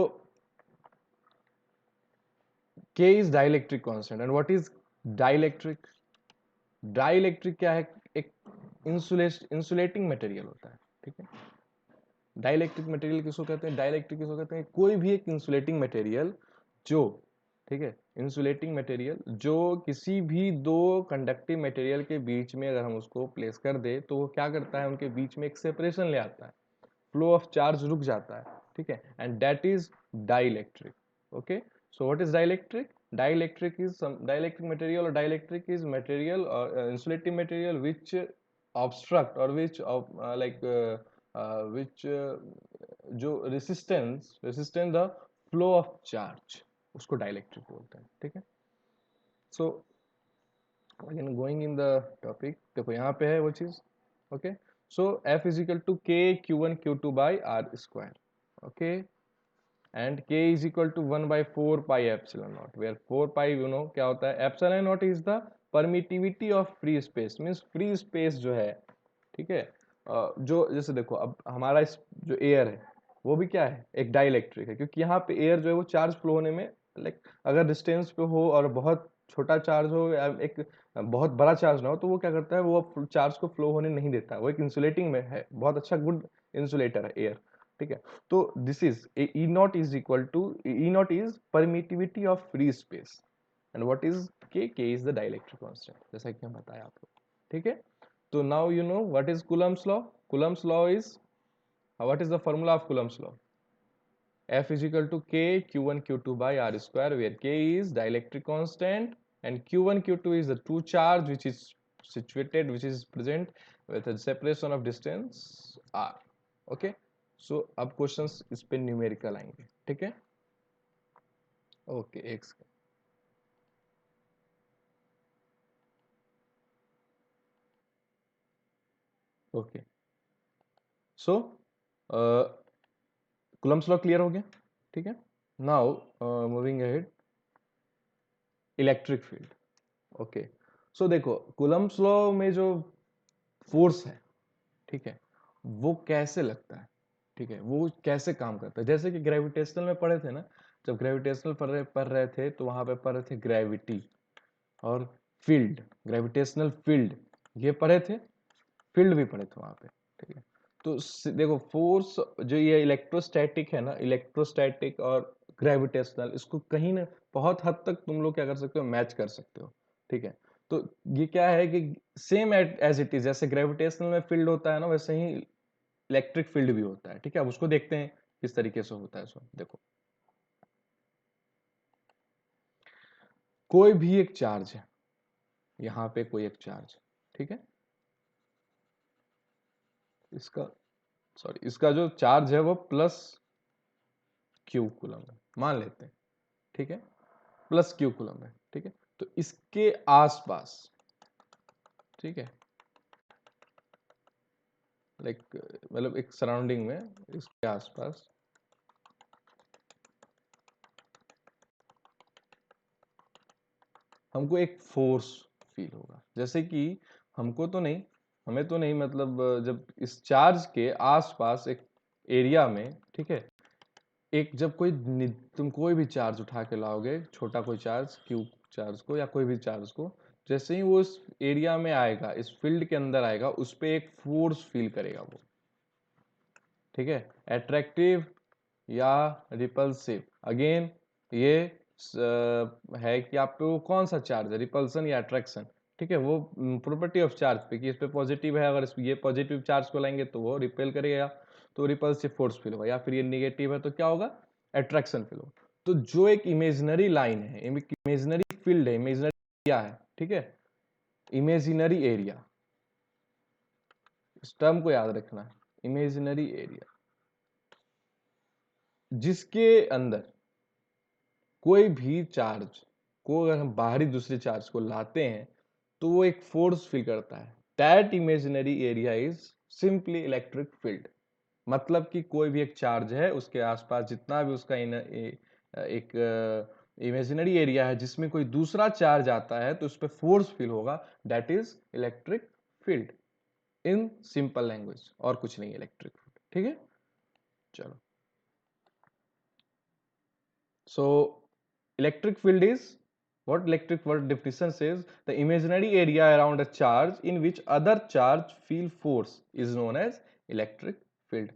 K is dielectric constant, and what is dielectric? Dielectric क्या है, एक इंसुलेटिंग मटेरियल होता है, ठीक है। डाइलेक्ट्रिक मटेरियल किसको कहते हैं, डाइलेक्ट्रिक किसको कहते हैं, कोई भी एक इंसुलेटिंग मटेरियल जो, ठीक है, इंसुलेटिंग मटेरियल जो किसी भी दो कंडक्टिव मटेरियल के बीच में अगर हम उसको प्लेस कर दे तो वो क्या करता है, उनके बीच में एक सेपरेशन ले आता है, फ्लो ऑफ चार्ज रुक जाता है, ठीक है, and that is dielectric, okay. So what is dielectric, dielectric is some dielectric material, or dielectric is material or insulating material which obstruct or which which जो resistance the flow of charge, उसको dielectric बोलते हैं, ठीक है। So again going in the topic, देखो यहाँ पे है वो चीज, okay. So F is equal to K Q1 Q2 by R square, okay, and k is equal to 1 by 4 pi epsilon naught, where 4 pi you know क्या होता है, epsilon naught is the permittivity of free space, means free space जो है, ठीक है, जो जैसे देखो अब हमारा जो एयर है वो भी क्या है, एक डाइलेक्ट्रिक है, क्योंकि यहाँ पे एयर जो है वो चार्ज फ्लो होने में, लाइक अगर डिस्टेंस पे हो और बहुत छोटा चार्ज हो या एक बहुत बड़ा चार्ज ना हो, तो वो क्या करता है, वो चार्ज को फ्लो होने नहीं देता, वो एक इंसुलेटिंग में है, बहुत अच्छा गुड इंसुलेटर है एयर, ठीक है। तो this is E naught is equal to E naught is permittivity of free space, and what is K, K is the dielectric constant, जैसा कि हम बताया आपको, ठीक है। तो now you know what is Coulomb's law. Coulomb's law is what is the formula of Coulomb's law, F is equal to K Q1 Q2 by R square, where K is dielectric constant and Q1 Q2 is the two charge which is situated, which is present with a separation of distance R, okay. सो अब questions इस पे numerical आएंगे, ठीक है, okay, एक second, okay. So Coulomb's law clear हो गया, ठीक है। Now moving ahead, electric field, okay. So देखो कूलम्ब्स लॉ में जो फोर्स है, ठीक है, वो कैसे लगता है, ठीक है, वो कैसे काम करता है, जैसे कि ग्रेविटेशनल में पढ़े थे ना, जब ग्रेविटेशनल पढ़ रहे थे तो वहां पे पढ़ रहे थे ग्रेविटी और फील्ड, ग्रेविटेशनल फील्ड ये पढ़े थे, फील्ड भी पढ़े थे वहां पे, ठीक है। तो देखो फोर्स जो ये इलेक्ट्रोस्टैटिक है ना, इलेक्ट्रोस्टैटिक और ग्रेविटेशनल, इसको कहीं ना बहुत हद तक तुम लोग क्या कर सकते हो, मैच कर सकते हो, ठीक है। तो ये क्या है कि सेम एज इट इज, जैसे ग्रेविटेशनल में फील्ड होता है ना, वैसे ही इलेक्ट्रिक फील्ड भी होता है। ठीक है, अब उसको देखते हैं किस तरीके से होता है। सो देखो, कोई भी एक चार्ज है, यहां पे कोई एक चार्ज, ठीक है, इसका इसका जो चार्ज है वो प्लस क्यू कूलम है, मान लेते हैं। ठीक है, प्लस क्यू कूलम है। ठीक है, तो इसके आसपास, ठीक है, लाइक मतलब एक सराउंडिंग में, इसके आसपास हमको एक फोर्स फील होगा। जैसे कि हमको तो नहीं, हमें तो नहीं, मतलब जब इस चार्ज के आसपास एक एरिया में, ठीक है, एक जब तुम कोई भी चार्ज उठा के लाओगे, छोटा कोई चार्ज, क्यू चार्ज को या कोई भी चार्ज को, जैसे ही वो इस एरिया में आएगा, इस फील्ड के अंदर आएगा, उस पर एक फोर्स फील करेगा वो। ठीक है, अट्रैक्टिव या रिपल्सिव, अगेन ये है कि आप पे वो कौन सा चार्ज है, रिपल्सन या अट्रैक्शन। ठीक है, वो प्रॉपर्टी ऑफ चार्ज पे कि इस पे पॉजिटिव है, अगर ये पॉजिटिव चार्ज को लाएंगे तो वो रिपेल करेगा, तो रिपल्सिव फोर्स फील होगा, या फिर ये निगेटिव है तो क्या होगा, अट्रैक्शन फील होगा। तो जो एक इमेजिनरी लाइन है, इमेजिनरी फील्ड है, इमेजिनरी एरिया है, ठीक है, इमेजिनरी एरिया, इस टर्म को याद रखना है, इमेजिनरी एरिया, जिसके अंदर कोई भी चार्ज को अगर हम बाहरी दूसरे चार्ज को लाते हैं तो वो एक फोर्स फील करता है। That imaginary area is simply electric field. मतलब कि कोई भी एक चार्ज है, उसके आसपास जितना भी उसका एक इमेजिनरी एरिया है, जिसमें कोई दूसरा चार्ज आता है तो उस पर फोर्स फील होगा, that is electric field in simple language, और कुछ नहीं इलेक्ट्रिक फील्ड। ठीक है, चलो। So electric field is what electric field definition says: the imaginary area around a charge in which other charge feel force is known as electric field.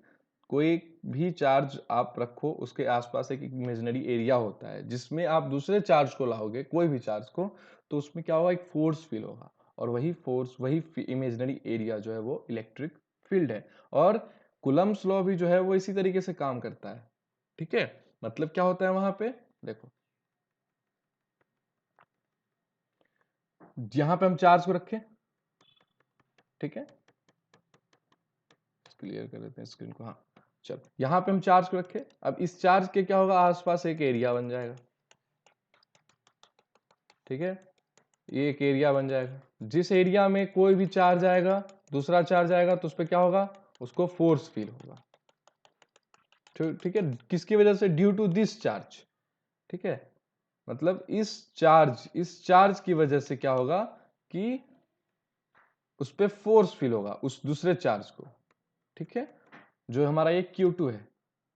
कोई भी charge आप रखो, उसके आसपास एक इमेजिनरी एरिया होता है जिसमें आप दूसरे चार्ज को लाओगे, कोई भी चार्ज को, तो उसमें क्या होगा, एक फोर्स फील होगा, और वही फोर्स, वही इमेजिनरी एरिया जो है वो इलेक्ट्रिक फील्ड है। और कुलम्स लॉ भी जो है वो इसी तरीके से काम करता है। ठीक है, मतलब क्या होता है वहां पे, देखो, यहां पे हम चार्ज को रखें, ठीक है, क्लियर कर देते हैं स्क्रीन को। हाँ, चलो, यहां पे हम चार्ज को रखें, अब इस चार्ज के क्या होगा, आसपास एक एरिया बन जाएगा। ठीक है, ये एक एरिया बन जाएगा, जिस एरिया में कोई भी चार्ज आएगा, दूसरा चार्ज आएगा, तो उस पर क्या होगा, उसको फोर्स फील होगा। ठीक है, किसकी वजह से, ड्यू टू दिस चार्ज। ठीक है, मतलब इस चार्ज की वजह से क्या होगा कि उस पर फोर्स फील होगा, उस दूसरे चार्ज को। ठीक है, जो हमारा ये Q2 है,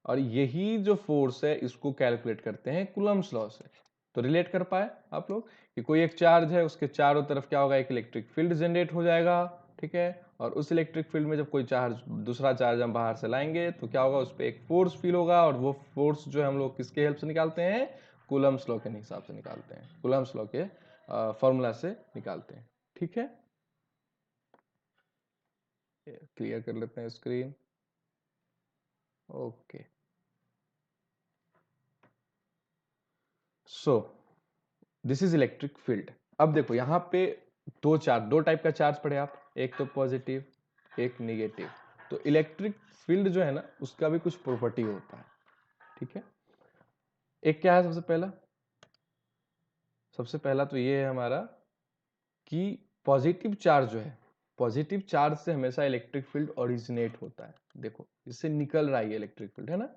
और यही जो फोर्स है इसको कैलकुलेट करते हैं कूलम्स लॉ से। तो रिलेट कर पाए आप लोग कि कोई एक चार्ज है, उसके चारों तरफ क्या होगा, एक इलेक्ट्रिक फील्ड जनरेट हो जाएगा। ठीक है, और उस इलेक्ट्रिक फील्ड में जब कोई चार्ज, दूसरा चार्ज हम बाहर से लाएंगे तो क्या होगा, उस पर एक फोर्स फील होगा, और वो फोर्स जो है हम लोग किसके हेल्प से निकालते हैं, कूलम्स लॉ के हिसाब से निकालते हैं, कूलम्स लॉ के फॉर्मूला से निकालते हैं। ठीक है, क्लियर कर लेते हैं screen. Okay, so this is electric field. अब देखो यहाँ पे दो टाइप का चार्ज पढ़े आप, एक तो पॉजिटिव, एक निगेटिव। तो इलेक्ट्रिक फील्ड जो है ना, उसका भी कुछ प्रॉपर्टी होता है। ठीक है, एक क्या है, सबसे पहला तो ये है हमारा कि पॉजिटिव चार्ज जो है, पॉजिटिव चार्ज से हमेशा इलेक्ट्रिक फील्ड ओरिजिनेट होता है। देखो, इससे निकल रहा है इलेक्ट्रिक फील्ड, है ना,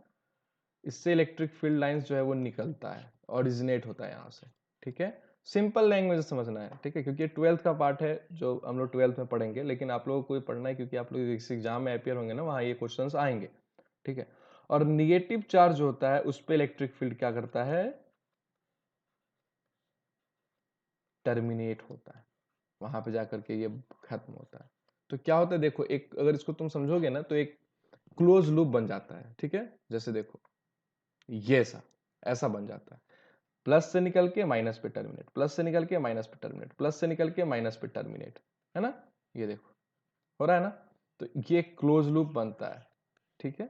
इससे इलेक्ट्रिक फील्ड लाइंस जो है वो निकलता है, ओरिजिनेट होता है यहाँ से। ठीक है, सिंपल लैंग्वेज समझना है। ठीक है, क्योंकि 12th का पार्ट है जो हम लोग 12th में पढ़ेंगे, लेकिन आप लोगों को पढ़ना है क्योंकि आप लोग इस एग्जाम में अपियर होंगे ना, वहाँ ये क्वेश्चंस आएंगे। ठीक है, और निगेटिव चार्ज होता है, उस पर इलेक्ट्रिक फील्ड क्या करता है, टर्मिनेट होता है, वहां पे जाकर के ये खत्म होता है। तो क्या होता है, देखो, एक अगर इसको तुम समझोगे ना तो एक क्लोज लूप बन जाता है। ठीक है, जैसे देखो, ये ऐसा ऐसा बन जाता है। प्लस से निकल के माइनस पे टर्मिनेट, प्लस से निकल के माइनस पे टर्मिनेट, प्लस से निकल के माइनस पे टर्मिनेट, है ना, ये देखो हो रहा है ना। तो ये क्लोज लूप बनता है, ठीक है।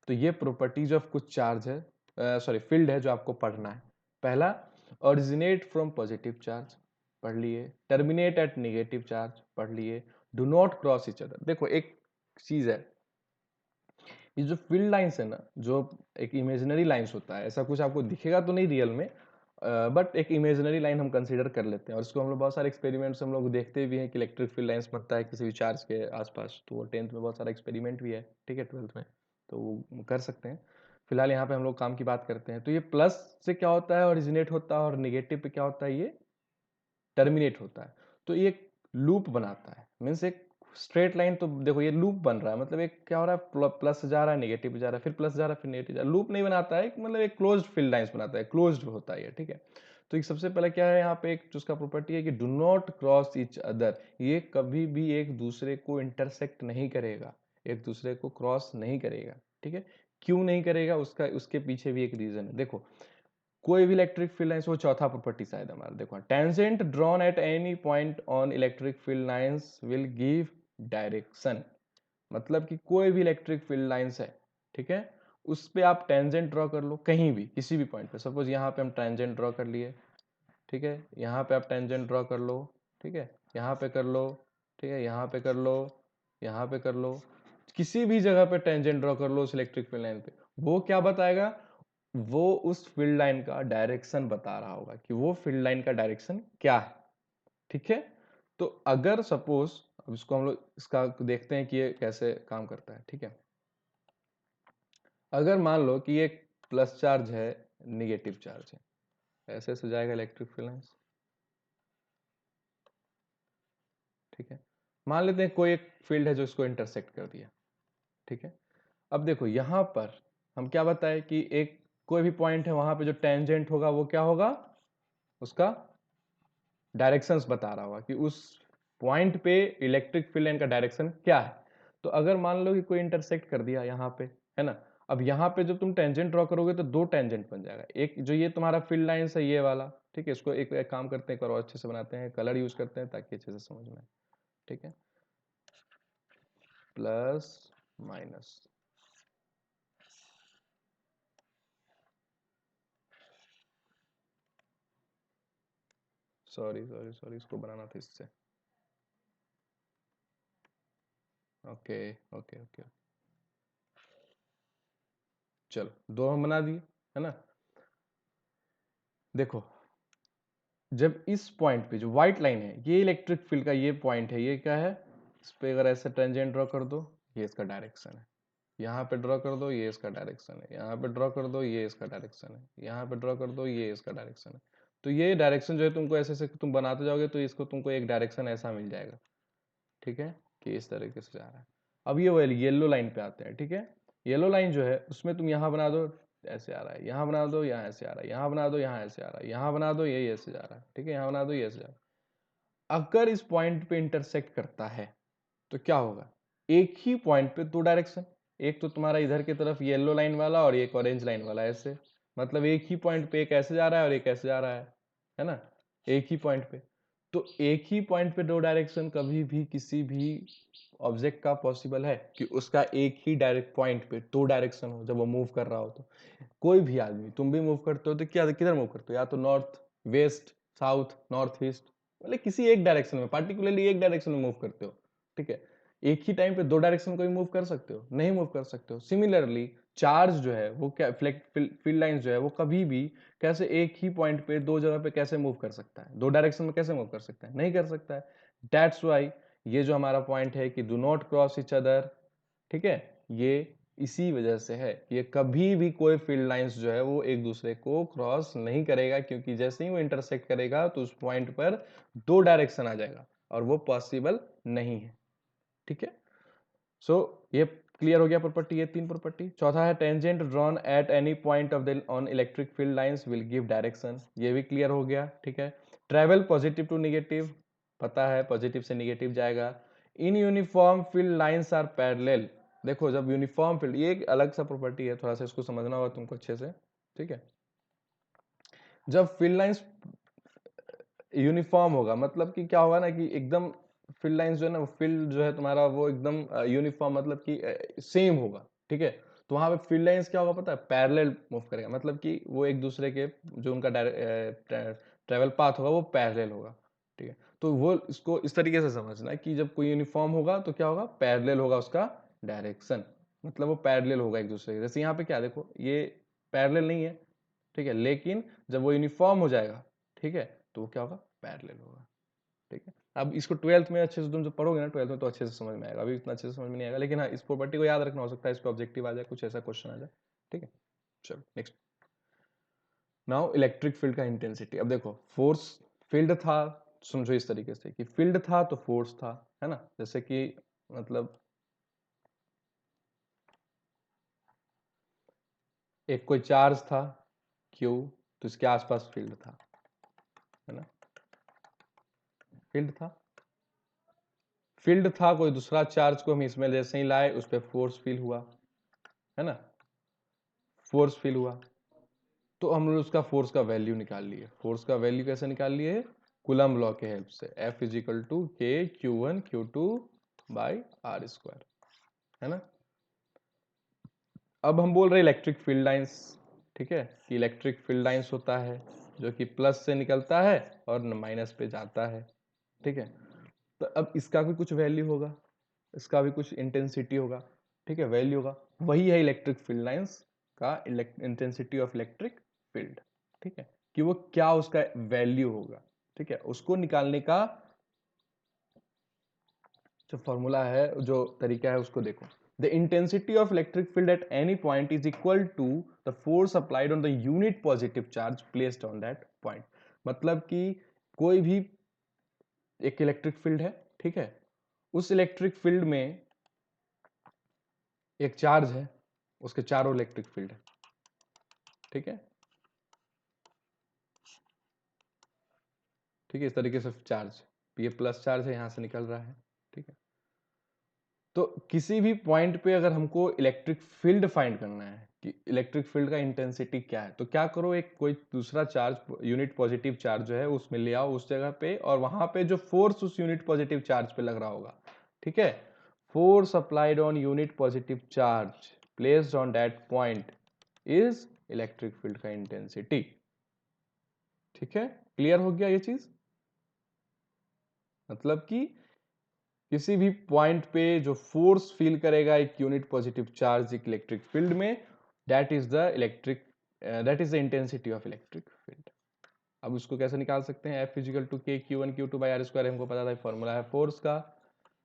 तो ये प्रॉपर्टीज ऑफ कुछ चार्ज है, सॉरी फील्ड है जो आपको पढ़ना है। पहला, ओरिजिनेट फ्रॉम पॉजिटिव चार्ज पढ़ लिए, टर्मिनेट एट नेगेटिव चार्ज पढ़ लिए, do not cross each other. देखो एक चीज है, ये जो फील्ड लाइंस है ना, जो एक इमेजिनरी लाइंस होता है, ऐसा कुछ आपको दिखेगा तो नहीं रियल में, बट एक इमेजिनरी लाइन हम कंसीडर कर लेते हैं, और इसको हम लोग बहुत सारे एक्सपेरिमेंट्स हम लोग देखते भी हैं कि इलेक्ट्रिक फील्ड लाइंस बनता है किसी भी चार्ज के आसपास। तो वो 10th में बहुत सारा एक्सपेरिमेंट भी है, ठीक है, 12th में, तो वो कर सकते हैं। फिलहाल यहाँ पे हम लोग काम की बात करते हैं। तो ये प्लस से क्या होता है, ओरिजिनेट होता है, और निगेटिव पे क्या होता है, ये टर्मिनेट होता है। तो ये एक लूप बनाता है, मीन्स एक स्ट्रेट लाइन। तो देखो ये लूप बन रहा है, मतलब एक क्या हो रहा है, प्लस जा रहा है, निगेटिव जा रहा है, फिर प्लस जा रहा है, फिर नेगेटिव जा रहा है। लूप नहीं बनाता है, मतलब एक क्लोज्ड फील्ड लाइंस बनाता है, क्लोज्ड होता है ये, ठीक है। तो एक सबसे पहले क्या है यहाँ पे, एक जो उसका प्रॉपर्टी है कि do not cross each other, ये कभी भी एक दूसरे को इंटरसेक्ट नहीं करेगा, एक दूसरे को क्रॉस नहीं करेगा, ठीक है। क्यों नहीं करेगा, उसका उसके पीछे भी एक रीजन है। देखो कोई भी इलेक्ट्रिक फील्ड लाइंस, वो चौथा प्रॉपर्टी शायद हमारा, देखो tangent drawn at any point on electric field lines will give direction. मतलब कि कोई भी इलेक्ट्रिक फील्ड लाइंस है, ठीक है, उस पे आप टेंजेंट ड्रॉ कर लो कहीं भी किसी भी पॉइंट पे। सपोज यहाँ पे हम टेंजेंट ड्रॉ कर लिए, ठीक है, यहाँ पे आप टेंजेंट ड्रॉ कर लो, ठीक है, यहाँ पे कर लो, ठीक है, यहाँ पे कर लो, यहाँ पे कर लो, किसी भी जगह पे टेंजेंट ड्रॉ कर लो उस इलेक्ट्रिक फील्ड लाइन पे। वो क्या बताएगा, वो उस फील्ड लाइन का डायरेक्शन बता रहा होगा कि वो फील्ड लाइन का डायरेक्शन क्या है, ठीक है। तो अगर सपोज, अब इसको हम लोग इसका देखते हैं कि ये कैसे काम करता है, ठीक है। अगर मान लो कि ये प्लस चार्ज है, निगेटिव चार्ज है, ऐसे ऐसे जाएगा इलेक्ट्रिक फील्ड लाइंस, ठीक है। मान लेते हैं कोई एक फील्ड है जो इसको इंटरसेक्ट कर दिया, ठीक है। अब देखो यहां पर हम क्या बताए कि एक कोई भी पॉइंट है, वहां पे जो टेंजेंट होगा वो क्या होगा, उसका डायरेक्शंस बता रहा होगा कि उस पॉइंट पे इलेक्ट्रिक फील्ड लाइन का डायरेक्शन क्या है। तो अगर मान लो कि कोई इंटरसेक्ट कर दिया यहाँ पे, है ना, अब यहाँ पे जब तुम टेंजेंट ड्रॉ करोगे तो दो टेंजेंट बन जाएगा। एक जो ये तुम्हारा फील्ड लाइन है ये वाला, ठीक है, इसको एक काम करते हैं, और अच्छे से बनाते हैं, कलर यूज करते हैं ताकि अच्छे से समझ में आए, ठीक है। Plus minus, sorry sorry sorry, इसको बनाना था इससे, ओके ओके ओके। चलो दो हम बना दिए, है ना। देखो जब इस पॉइंट पे जो व्हाइट लाइन है, ये इलेक्ट्रिक फील्ड का ये पॉइंट है, ये क्या है, इस पे अगर ऐसे टेंजेंट ड्रॉ कर दो, ये इसका डायरेक्शन है। यहाँ पे ड्रॉ कर दो, ये इसका डायरेक्शन है। यहाँ पे ड्रॉ कर दो, ये इसका डायरेक्शन है। यहाँ पे ड्रॉ कर दो, ये इसका डायरेक्शन है। तो ये डायरेक्शन जो है तुमको ऐसे ऐसे तुम बनाते जाओगे तो इसको तुमको एक डायरेक्शन ऐसा मिल जाएगा, ठीक है, कि इस तरीके से जा रहा है। अब ये वो येलो लाइन पे आते हैं, ठीक है। येलो लाइन जो है उसमें तुम यहाँ बना दो, ऐसे आ रहा है, यहाँ बना दो, यहाँ ऐसे आ रहा है, यहाँ बना दो, यहाँ ऐसे आ रहा है, यहाँ बना दो, ये ऐसे जा रहा है, ठीक है, यहाँ बना दो, ये ऐसे जा रहा है। अगर इस पॉइंट पे इंटरसेक्ट करता है तो क्या होगा, एक ही पॉइंट पे दो डायरेक्शन, एक तो तुम्हारा इधर की तरफ येलो लाइन वाला और एक ऑरेंज लाइन वाला, ऐसे मतलब एक ही पॉइंट पे एक ऐसे जा रहा है और एक ऐसे जा रहा है ना, एक ही पॉइंट पे। तो एक ही पॉइंट पे दो डायरेक्शन कभी भी किसी भी ऑब्जेक्ट का पॉसिबल है कि उसका एक ही डायरेक्ट पॉइंट पे दो डायरेक्शन हो जब वो मूव कर रहा हो। तो कोई भी आदमी, तुम भी मूव करते हो तो क्या किधर मूव करते हो, या तो north west, south, north east, मतलब किसी एक डायरेक्शन में, पार्टिकुलरली एक डायरेक्शन में मूव करते हो, ठीक है। एक ही टाइम पे दो डायरेक्शन कोई मूव कर सकते हो, नहीं मूव कर सकते हो। सिमिलरली चार्ज जो है वो क्या, फील्ड लाइन जो है वो कभी भी कैसे एक ही पॉइंट पे दो जगह पे कैसे मूव कर सकता है, दो डायरेक्शन में कैसे मूव कर सकता है, नहीं कर सकता है। दैट्स वाई ये जो हमारा पॉइंट है कि do not cross each other, ठीक है, ये इसी वजह से है। ये कभी भी कोई फील्ड लाइंस जो है वो एक दूसरे को क्रॉस नहीं करेगा, क्योंकि जैसे ही वो इंटरसेक्ट करेगा तो उस पॉइंट पर दो डायरेक्शन आ जाएगा और वो पॉसिबल नहीं है, ठीक है। सो ये क्लियर हो गया प्रॉपर्टी, ये तीन प्रॉपर्टी। चौथा है tangent drawn at any point of the on electric field lines will give direction, ये भी क्लियर हो गया, ठीक है। ट्रेवल पॉजिटिव टू निगेटिव, पता है पॉजिटिव से निगेटिव जाएगा। In uniform field lines are parallel, देखो जब यूनिफॉर्म फील्ड, ये एक अलग सा प्रॉपर्टी है, थोड़ा सा इसको समझना होगा तुमको अच्छे से, ठीक है। जब फील्ड लाइंस यूनिफॉर्म होगा, मतलब कि क्या होगा ना कि एकदम फील्ड लाइंस जो है ना, फील्ड जो है तुम्हारा वो एकदम यूनिफॉर्म, मतलब कि सेम होगा, ठीक है। तो वहां पे फील्ड लाइंस क्या होगा पता है, पैरेलल मूव करेगा, मतलब कि वो एक दूसरे के जो उनका ट्रेवल पाथ होगा वो पैरेलल होगा, ठीक है। तो वो इसको इस तरीके से समझना है कि जब कोई यूनिफॉर्म होगा तो क्या होगा, पैरेलल होगा उसका डायरेक्शन, मतलब वो पैरेलल होगा एक दूसरे के। जैसे यहाँ पे क्या देखो, ये पैरेलल नहीं है, ठीक है, लेकिन जब वो यूनिफॉर्म हो जाएगा, ठीक है, तो वो क्या होगा, पैरेलल होगा, ठीक है। अब इसको 12th में अच्छे से तुम जब पढ़ोगे ना, 12th में तो अच्छे से समझ में आएगा, अभी इतना अच्छे से समझ में नहीं आएगा, लेकिन हाँ इस प्रॉपर्टी को याद रखना, हो सकता है इस पर ऑब्जेक्टिव आ जाए, कुछ ऐसा क्वेश्चन आ जाए, ठीक है। चलो नेक्स्ट। नाउ इलेक्ट्रिक फील्ड का इंटेंसिटी। अब देखो फोर्स, फील्ड था, समझो इस तरीके से कि फील्ड था तो फोर्स था, है ना। जैसे कि मतलब एक कोई चार्ज था Q, तो इसके आसपास फील्ड था, है ना, फील्ड था। फील्ड था, कोई दूसरा चार्ज को हम इसमें जैसे ही लाए उस पर फोर्स फील हुआ, है ना, फोर्स फील हुआ, तो हम लोग उसका फोर्स का वैल्यू निकाल लिए। फोर्स का वैल्यू कैसे निकाल लिए, कूलम्ब लॉ के हेल्प से, F is equal to K Q1 Q2 by R square, है ना। अब हम बोल रहे इलेक्ट्रिक फील्ड लाइंस, ठीक है, कि इलेक्ट्रिक फील्ड लाइंस होता है जो कि प्लस से निकलता है और माइनस पे जाता है, ठीक है। तो अब इसका भी कुछ वैल्यू होगा, इसका भी कुछ इंटेंसिटी होगा, ठीक है, वैल्यू होगा, वही है इलेक्ट्रिक फील्ड लाइंस का इंटेंसिटी ऑफ इलेक्ट्रिक फील्ड, ठीक है, कि वो क्या उसका वैल्यू होगा, ठीक है। उसको निकालने का जो फॉर्मूला है, जो तरीका है, उसको देखो। The intensity of electric field at any point is equal to the force applied on the unit positive charge placed on that point. मतलब कि कोई भी एक इलेक्ट्रिक फील्ड है, ठीक है, उस इलेक्ट्रिक फील्ड में एक चार्ज है, उसके चारों इलेक्ट्रिक फील्ड है, ठीक है, ठीक है, इस तरीके से चार्ज, ये प्लस चार्ज है, यहां से निकल रहा है, ठीक है। तो किसी भी पॉइंट पे अगर हमको इलेक्ट्रिक फील्ड फाइंड करना है कि इलेक्ट्रिक फील्ड का इंटेंसिटी क्या है, तो क्या करो, एक कोई दूसरा चार्ज, यूनिट पॉजिटिव चार्ज जो है उसमें ले आओ उस जगह पे, और वहां पे जो फोर्स उस यूनिट पॉजिटिव चार्ज पे लग रहा होगा, ठीक है, force applied on unit positive charge placed on that point is electric field का इंटेंसिटी, ठीक है। क्लियर हो गया ये चीज, मतलब कि किसी भी पॉइंट पे जो फोर्स फील करेगा एक यूनिट पॉजिटिव चार्ज एक इलेक्ट्रिक फील्ड में, that is the electric, that is the intensity of electric field. अब उसको कैसे निकाल सकते हैं, F is equal to K Q1 Q2 by R square, हमको पता था फॉर्मूला है फोर्स का।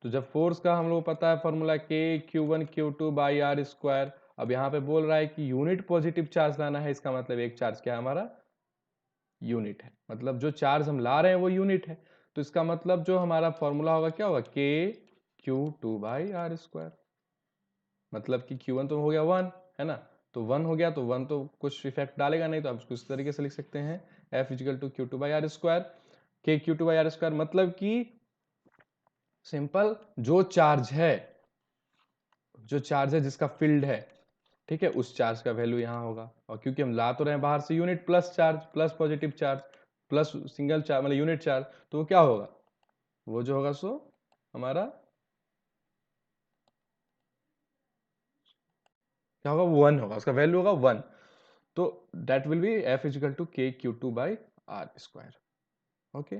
तो जब फोर्स का हम लोग पता है फॉर्मूला के Q1 Q2 by R square, अब यहाँ पे बोल रहा है कि यूनिट पॉजिटिव चार्ज लाना है, इसका मतलब एक चार्ज क्या है हमारा, यूनिट है, मतलब जो चार्ज हम ला रहे हैं वो यूनिट है। तो इसका मतलब जो हमारा फॉर्मूला होगा क्या होगा, के Q2 बाई आर स्क्वायर, मतलब कि Q1 तो हो गया 1, है ना, तो 1 हो गया, तो 1 तो कुछ इफेक्ट डालेगा नहीं, तो आप इसको इस तरीके से लिख सकते हैं, F is equal to Q2 by R square, K Q2 by R square, मतलब कि सिंपल, जो चार्ज है जिसका फील्ड है, ठीक है, उस चार्ज का वैल्यू यहाँ होगा, और क्योंकि हम ला तो रहे हैं बाहर से unit plus charge, plus positive charge, plus single charge मतलब यूनिट चार्ज, तो वो क्या होगा, वो जो होगा सो हमारा क्या होगा, 1 होगा, उसका वैल्यू होगा 1। तो that will be F is equal to K Q2 by R square, okay.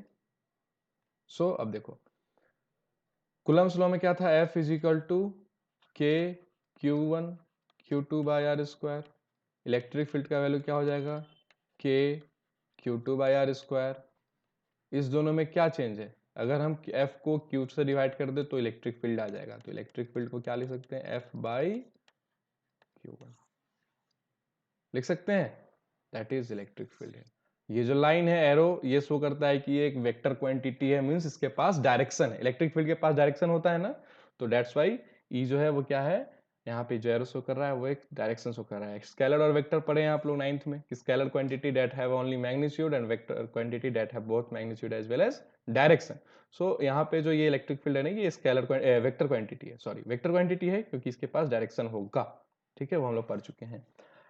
So अब देखो कूलम्ब्स लॉ में क्या था, F is equal to K Q1 Q2 by R square, electric field का वैल्यू क्या हो जाएगा, के Q2 बाई आर स्क्वायर। इस दोनों में क्या चेंज है, अगर हम F को Q से डिवाइड कर दे तो इलेक्ट्रिक फील्ड आ जाएगा, तो इलेक्ट्रिक फील्ड को क्या लिख सकते हैं, F बाई Q1 लिख सकते हैं, दैट इज इलेक्ट्रिक फील्ड है। ये जो लाइन है एरो, ये शो करता है कि ये एक वेक्टर क्वांटिटी है, मींस इसके पास डायरेक्शन है, इलेक्ट्रिक फील्ड के पास डायरेक्शन होता है ना, तो दैट्स वाई ई जो है वो क्या है, यहाँ पे जो एरो शो कर रहा है वो एक डायरेक्शन शो कर रहा है। स्केलर और वेक्टर पढ़े हैं आप लोग 9th में, कि scalar quantity that have only magnitude and vector quantity that have both magnitude as well as direction. So यहाँ पे जो ये इलेक्ट्रिक फील्ड है ना, ये स्केलर वेक्टर क्वांटिटी है, सॉरी वेक्टर क्वांटिटी है, क्योंकि इसके पास डायरेक्शन होगा, ठीक है, वो हम लोग पढ़ चुके हैं।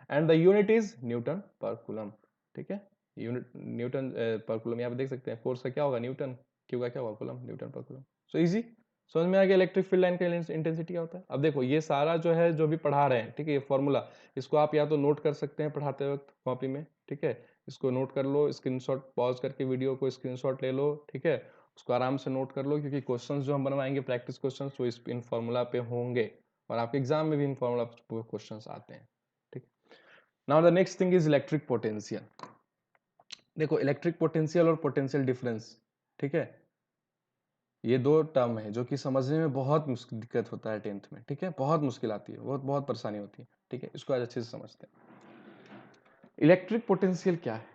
And the unit is Newton पर कूलम, ठीक है। यूनिट न्यूटन पर कूलम, यहाँ पे देख सकते हैं फोर्स का क्या होगा न्यूटन, क्यू का क्या होगा कूलम, न्यूटन पर कूलम। सो इजी, समझ में आ गया इलेक्ट्रिक फील्ड लाइन का इंटेंसिटी क्या होता है। अब देखो ये सारा जो है जो भी पढ़ा रहे हैं, ठीक है, ये फॉर्मूला, इसको आप या तो नोट कर सकते हैं पढ़ाते वक्त कॉपी में, ठीक है, इसको नोट कर लो, स्क्रीनशॉट पॉज करके वीडियो को स्क्रीनशॉट ले लो, ठीक है, उसको आराम से नोट कर लो, क्योंकि क्वेश्चंस जो हम बनवाएंगे प्रैक्टिस क्वेश्चंस वो इस इन फॉर्मूला पे होंगे, और आपके एग्जाम में भी इन फॉर्मूला क्वेश्चंस आते हैं, ठीक। Now the next thing is electric potential. देखो इलेक्ट्रिक पोटेंशियल और पोटेंशियल डिफरेंस, ठीक है, ये दो टर्म है जो कि समझने में बहुत मुश्किल दिक्कत होता है टेंथ में, ठीक है, बहुत मुश्किल आती है, बहुत बहुत परेशानी होती है, ठीक है, इसको आज अच्छे से समझते हैं। इलेक्ट्रिक पोटेंशियल क्या है,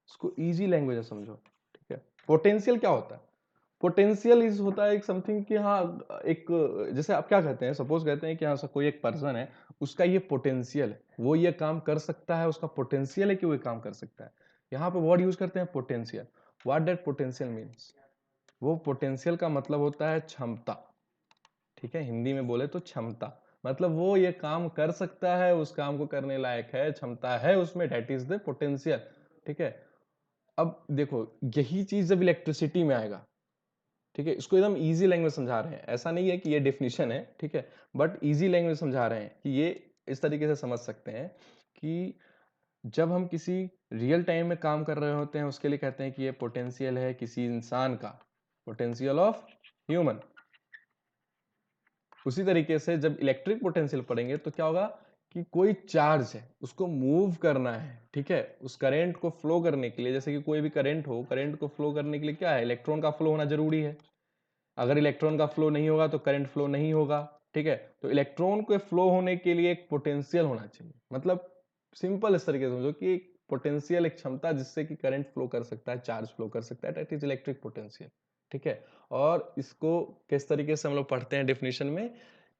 इसको इजी लैंग्वेज में समझो, ठीक है। पोटेंशियल क्या होता है, पोटेंशियल इज होता है एक समथिंग कि हाँ, एक, जैसे आप क्या कहते हैं, सपोज कहते हैं कि हाँ कोई एक पर्सन है, उसका ये पोटेंशियल है, वो ये काम कर सकता है, उसका पोटेंशियल है कि वो ये काम कर सकता है। यहाँ पे वर्ड यूज करते हैं potential. What that potential means, वो पोटेंशियल का मतलब होता है क्षमता, ठीक है, हिंदी में बोले तो क्षमता, मतलब वो ये काम कर सकता है, उस काम को करने लायक है, क्षमता है उसमें, दैट इज द पोटेंशियल, ठीक है। अब देखो यही चीज जब इलेक्ट्रिसिटी में आएगा, ठीक है, इसको एकदम इजी लैंग्वेज समझा रहे हैं, ऐसा नहीं है कि ये डेफिनेशन है, ठीक है, बट इजी लैंग्वेज समझा रहे हैं कि ये इस तरीके से समझ सकते हैं कि जब हम किसी रियल टाइम में काम कर रहे होते हैं, उसके लिए कहते हैं कि ये पोटेंशियल है किसी इंसान का, पोटेंशियल ऑफ ह्यूमन। उसी तरीके से जब इलेक्ट्रिक पोटेंशियल पढ़ेंगे तो क्या होगा कि कोई चार्ज है, उसको मूव करना है, ठीक है, उस करंट को फ्लो करने के लिए, जैसे कि कोई भी करंट हो, करंट को फ्लो करने के लिए क्या है, इलेक्ट्रॉन का फ्लो होना जरूरी है। अगर इलेक्ट्रॉन का फ्लो नहीं होगा तो करंट फ्लो नहीं होगा, ठीक है, तो इलेक्ट्रॉन के फ्लो होने के लिए एक पोटेंशियल होना चाहिए, मतलब सिंपल इस तरीके से समझो कि एक पोटेंशियल, एक क्षमता जिससे कि करंट फ्लो कर सकता है, चार्ज फ्लो कर सकता है, दैट इज इलेक्ट्रिक पोटेंशियल, ठीक है। और इसको किस तरीके से हम लोग पढ़ते हैं डेफिनेशन में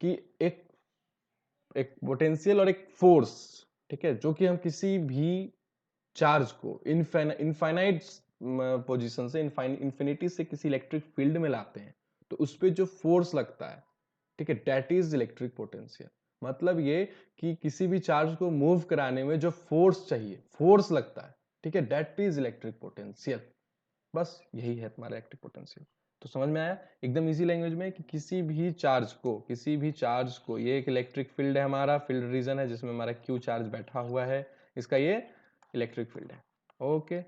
कि एक एक पोटेंशियल और एक फोर्स, ठीक है, जो कि हम किसी भी चार्ज को इनफाइनाइट पोजीशन से इन्फिनिटी से किसी इलेक्ट्रिक फील्ड में लाते हैं, तो उस पर जो फोर्स लगता है, ठीक है, दैट इज इलेक्ट्रिक पोटेंशियल। मतलब ये कि किसी भी चार्ज को मूव कराने में जो फोर्स चाहिए, फोर्स लगता है, ठीक है, दैट इज इलेक्ट्रिक पोटेंशियल। बस यही है तुम्हारा इलेक्ट्रिक पोटेंशियल। तो समझ में आया एकदम इजी लैंग्वेज में कि किसी भी चार्ज को ये एक इलेक्ट्रिक फील्ड है, हमारा फील्ड रीजन है जिसमें हमारा क्यू चार्ज बैठा हुआ है, इसका ये इलेक्ट्रिक फील्ड है, ओके।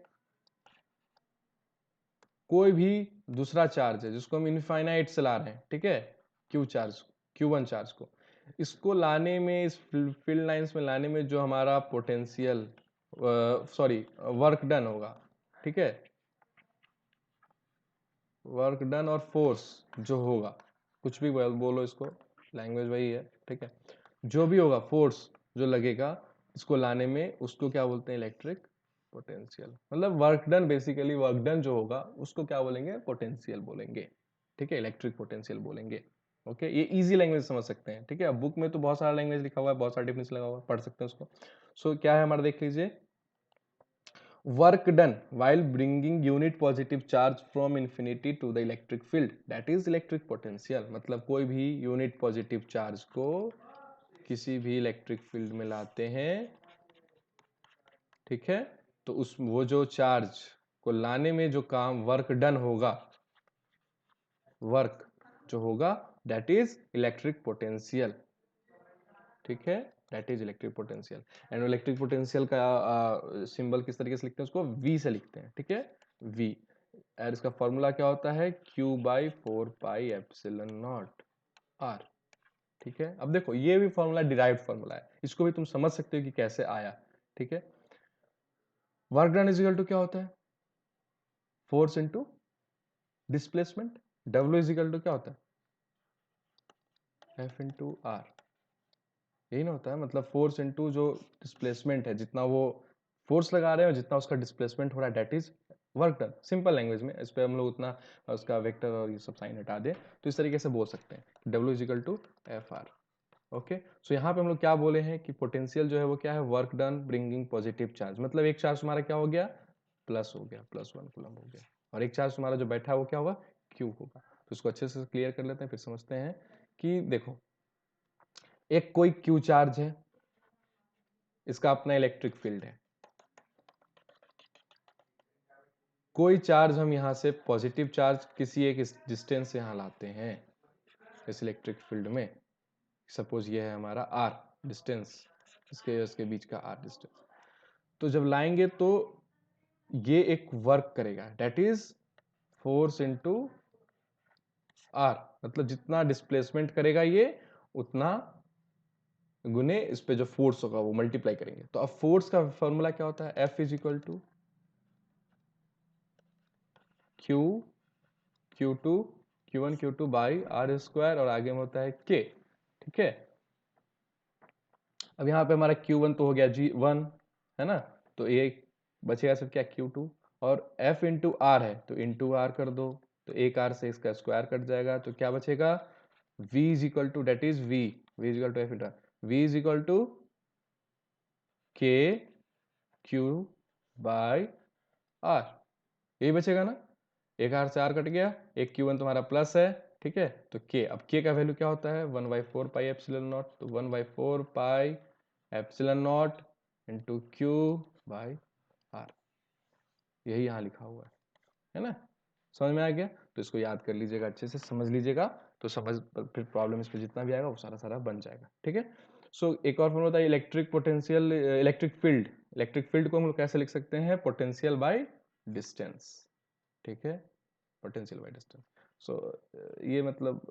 कोई भी दूसरा चार्ज है जिसको हम इनफाइनाइट से ला रहे हैं, ठीक है, क्यू चार्ज, Q1 चार्ज को, इसको लाने में, इस फील्ड लाइंस में लाने में जो हमारा पोटेंशियल, सॉरी, वर्क डन होगा, ठीक है, वर्क डन और फोर्स जो होगा, कुछ भी बोलो इसको, लैंग्वेज वही है, ठीक है, जो भी होगा फोर्स जो लगेगा इसको लाने में, उसको क्या बोलते हैं, इलेक्ट्रिक पोटेंशियल। मतलब work done, basically work done जो होगा उसको क्या बोलेंगे, पोटेंशियल बोलेंगे, ठीक है, इलेक्ट्रिक पोटेंशियल बोलेंगे, ओके। ये इजी लैंग्वेज समझ सकते हैं, ठीक है। अब बुक में तो बहुत सारा लैंग्वेज लिखा हुआ है, बहुत सारा डिफरेंस लगा हुआ है, पढ़ सकते हैं उसको। सो क्या है हमारा, देख लीजिए, work done while bringing unit positive charge from infinity to the electric field, that is electric potential। मतलब कोई भी यूनिट पॉजिटिव चार्ज को किसी भी इलेक्ट्रिक फील्ड में लाते हैं, ठीक है, तो उस वो जो चार्ज को लाने में जो काम वर्क डन होगा, वर्क जो होगा, दैट इज इलेक्ट्रिक पोटेंशियल, ठीक है, that is electric potential. And electric potential का सिंबल किस तरीके से लिखते हैं, उसको वी से लिखते हैं, ठीक है, वी। और इसका फॉर्मूला क्या होता है, Q by 4 pi epsilon naught R, ठीक है। अब देखो ये भी फॉर्मूला डिराइव्ड फॉर्मूला है, इसको भी तुम समझ सकते हो कि कैसे आया, ठीक है। Work done is equal to क्या होता है, force into displacement. W is equal to क्या होता है, F इंटू आर, यही ना होता है, मतलब फोर्स इनटू जो डिस्प्लेसमेंट है, जितना वो फोर्स लगा रहे हैं और जितना उसका डिस्प्लेसमेंट हो रहा है, that is work done. Simple language में इस पे हम लोग उतना उसका वेक्टर और ये सब साइन हटा दे तो इस तरीके से बोल सकते हैं W is equal to F R, okay. So यहाँ पे हम लोग क्या बोले हैं कि पोटेंशियल जो है वो क्या है, work done bringing positive charge, मतलब एक चार्ज तुम्हारा क्या हो गया, प्लस हो गया, +1 कूलम हो गया, और एक चार्ज तुम्हारा जो बैठा है वो क्या होगा, क्यू होगा। तो इसको अच्छे से क्लियर कर लेते हैं, फिर समझते हैं कि देखो एक कोई क्यू चार्ज है, इसका अपना इलेक्ट्रिक फील्ड है। कोई चार्ज हम यहां से पॉजिटिव चार्ज किसी एक डिस्टेंस से यहां लाते हैं इस इलेक्ट्रिक फील्ड में, सपोज ये है हमारा आर डिस्टेंस, इसके बीच का आर डिस्टेंस। तो जब लाएंगे तो ये एक वर्क करेगा, that is force into R, मतलब जितना डिस्प्लेसमेंट करेगा ये उतना गुने इस पे जो फोर्स होगा वो मल्टीप्लाई करेंगे। तो अब फोर्स का फॉर्मूला क्या होता है, F is equal to Q Q two Q1 Q2 by R square, और आगे में होता है K। ठीक है, अब यहाँ पे हमारा Q1 तो हो गया G1 है ना, तो एक बचेगा सिर्फ क्या Q2, और F इंटू आर है तो इंटू आर कर दो, तो एक आर से इसका स्क्वायर कट जाएगा, तो क्या बचेगा V is equal to, that is V is equal to F into R, V is equal to K Q by R, यही बचेगा ना, एक आर से आर कट गया, एक Q1 तुम्हारा प्लस है। ठीक है, तो K, अब K का वैल्यू क्या होता है 1/4 पाई एप्सिलॉन नॉट, तो 1/4 pi epsilon naught into Q by R, यही यहाँ लिखा हुआ है ना, समझ में आ गया। तो इसको याद कर लीजिएगा, अच्छे से समझ लीजिएगा, तो समझ फिर प्रॉब्लम इस पे जितना भी आएगा वो सारा सारा बन जाएगा। ठीक है, सो एक और फॉर्मूला होता है electric potential, electric field. Electric field को हम लोग कैसे लिख सकते हैं, पोटेंशियल बाय डिस्टेंस। ठीक है, पोटेंशियल बाय डिस्टेंस। सो ये मतलब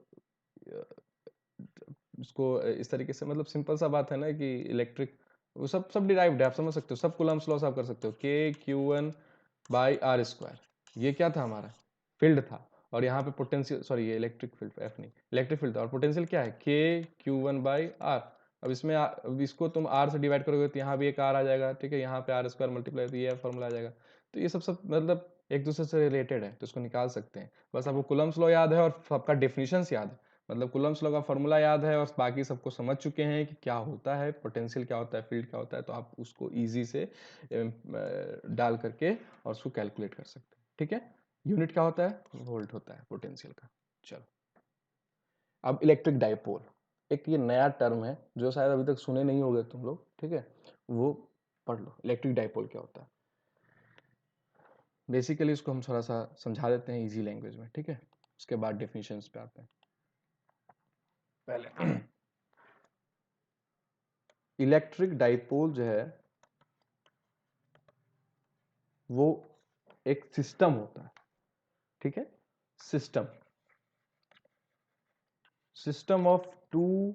इसको इस तरीके से, मतलब सिंपल सा बात है ना कि इलेक्ट्रिक वो सब डिराइव्ड है, आप समझ सकते हो, सब कूलम्ब्स लॉ आप कर सकते हो, के Q1 बाई आर स्क्वायर, ये क्या था हमारा फील्ड था, और यहाँ पे पोटेंशियल, सॉरी ये इलेक्ट्रिक फील्ड, एफ नहीं, इलेक्ट्रिक फील्ड था, और पोटेंशियल क्या है के Q1 बाई आर। अब इसमें अब इसको तुम आर से डिवाइड करोगे तो यहाँ भी एक आर आ जाएगा। ठीक है, यहाँ पे आर स्क्वायर मल्टीप्लाई, तो ये फॉर्मूला आ जाएगा। तो ये सब मतलब एक दूसरे से रिलेटेड है, तो इसको निकाल सकते हैं। बस आपको कूलम्ब्स लॉ याद है और सबका डेफिनेशंस याद है, मतलब कूलम्ब्स लॉ का फॉर्मूला याद है और बाकी सबको समझ चुके हैं कि क्या होता है पोटेंशियल, क्या होता है फील्ड, क्या होता है, तो आप उसको इजी से डाल करके और उसको कैलकुलेट कर सकते हैं। ठीक है, यूनिट क्या होता है, वोल्ट होता है पोटेंशियल का। चलो, अब इलेक्ट्रिक डाइपोल, एक ये नया टर्म है जो शायद अभी तक सुने नहीं होगे तुम लोग। ठीक है, वो पढ़ लो, इलेक्ट्रिक डाइपोल क्या होता है। बेसिकली इसको हम थोड़ा सा समझा देते हैं इजी लैंग्वेज में। ठीक है, उसके बाद डेफिनेशंस पे आते हैं। पहले इलेक्ट्रिक डाइपोल जो है वो एक सिस्टम होता है। ठीक है, system, system of two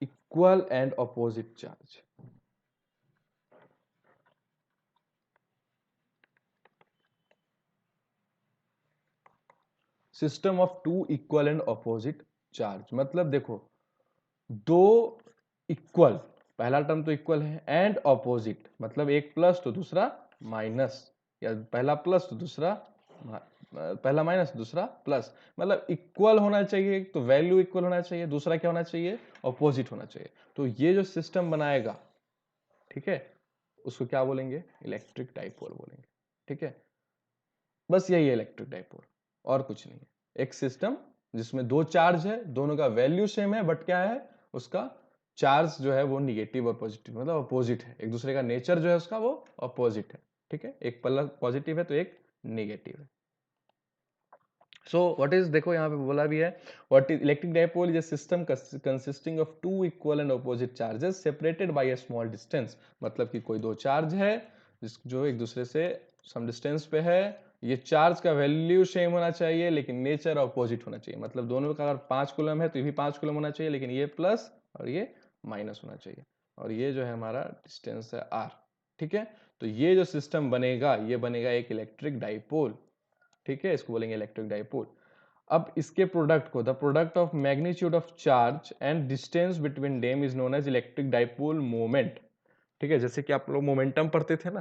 equal and opposite charge. System of two equal and opposite charge मतलब देखो, दो इक्वल, पहला टर्म तो इक्वल है, एंड ऑपोजिट मतलब एक प्लस तो दूसरा माइनस, या पहला प्लस तो दूसरा पहला माइनस दूसरा प्लस, मतलब इक्वल होना चाहिए, तो वैल्यू इक्वल होना चाहिए, दूसरा क्या होना चाहिए, ऑपोजिट होना चाहिए। तो ये जो सिस्टम बनाएगा, ठीक है, उसको क्या बोलेंगे, इलेक्ट्रिक डाइपोल बोलेंगे। ठीक है, बस यही है इलेक्ट्रिक डाइपोल, और कुछ नहीं है। एक सिस्टम जिसमें दो चार्ज है, दोनों का वैल्यू सेम है, बट क्या है, उसका चार्ज जो है वो निगेटिव और पॉजिटिव, मतलब अपोजिट है, एक दूसरे का नेचर जो है उसका वो अपोजिट है। ठीक है, एक प्लस पॉजिटिव है तो एक नेगेटिव है। सो व्हाट इज, देखो यहाँ पे बोला भी है, what is electric dipole is a system consisting of two equal and opposite charges separated by a small distance. मतलब कि कोई दो चार्ज है जो एक दूसरे से सम डिस्टेंस पे है, ये चार्ज का वैल्यू सेम होना चाहिए लेकिन नेचर अपोजिट होना चाहिए। मतलब दोनों का अगर 5 कूलम है तो ये भी 5 कूलम होना चाहिए, लेकिन ये प्लस और ये माइनस होना चाहिए, और ये जो है हमारा डिस्टेंस है आर। ठीक है, तो ये जो सिस्टम बनेगा ये बनेगा एक इलेक्ट्रिक डाइपोल। ठीक है, इसको बोलेंगे इलेक्ट्रिक डाइपोल। अब इसके प्रोडक्ट को, the product of magnitude of charge and distance between them is known as electric dipole moment. ठीक है, जैसे कि आप लोग मोमेंटम पढ़ते थे ना,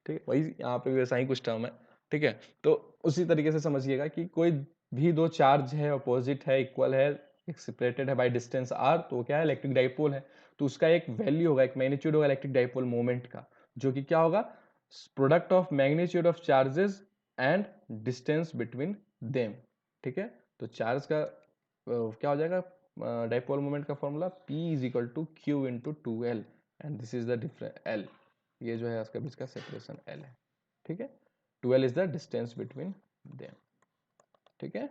ठीक है, वही यहाँ पे भी वैसा ही कुछ टर्म है। ठीक है, तो उसी तरीके से समझिएगा कि कोई भी दो चार्ज है, अपोजिट है, इक्वल है, एक सेपरेटेड है बाय डिस्टेंस आर, तो वो क्या है, इलेक्ट्रिक डाइपोल है। तो उसका एक वैल्यू होगा, एक मैग्नीट्यूड होगा इलेक्ट्रिक डाइपोल मोमेंट का, जो कि क्या होगा, product of magnitude of charges and distance between them. ठीक है, तो चार्ज का क्या हो जाएगा, डाइपोल मोमेंट का formula P is equal to Q into two L, and this is the difference L, ये जो है इसका बीच का सेपरेशन एल है, ठीक है। 2L is the distance between them, ठीक है।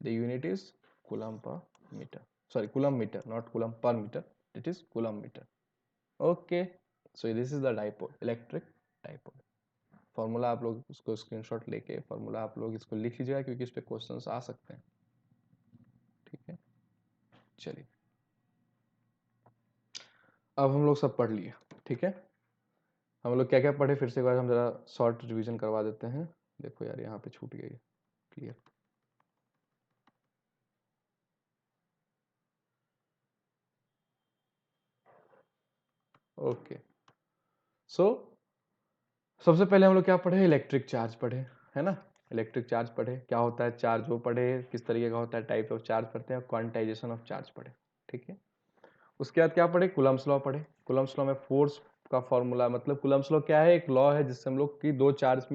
The unit is coulomb per metre, sorry coulomb metre, not coulomb per metre, it is coulomb metre. Okay, so this is the dipole, electric dipole. Formula आप लोग उसको screenshot लेके formula आप लोग इसको लिख लीजिएगा, क्योंकि इस पे क्वेश्चंस आ सकते हैं, ठीक है। चलिए, अब हम लोग सब पढ़ लिए, ठीक है। हम लोग क्या क्या पढ़े फिर से एक बार हम जरा शॉर्ट रिवीजन करवा देते हैं। देखो यार यहाँ पे छूट गई, क्लियर। ओके, सो सबसे पहले हम लोग क्या पढ़े, इलेक्ट्रिक चार्ज पढ़े, है ना। इलेक्ट्रिक चार्ज पढ़े, क्या होता है चार्ज वो पढ़े, किस तरीके का होता है, टाइप ऑफ चार्ज पढ़ते हैं, क्वांटाइजेशन ऑफ चार्ज पढ़े, ठीक है। उसके बाद क्या पढ़े, कूलम्स लॉ पढ़े। कूलम्स लॉ में फोर्स का फॉर्मूला, मतलब कूलम्स लॉ क्या है, एक लॉ है जिससे हम लोग की दो चार्ज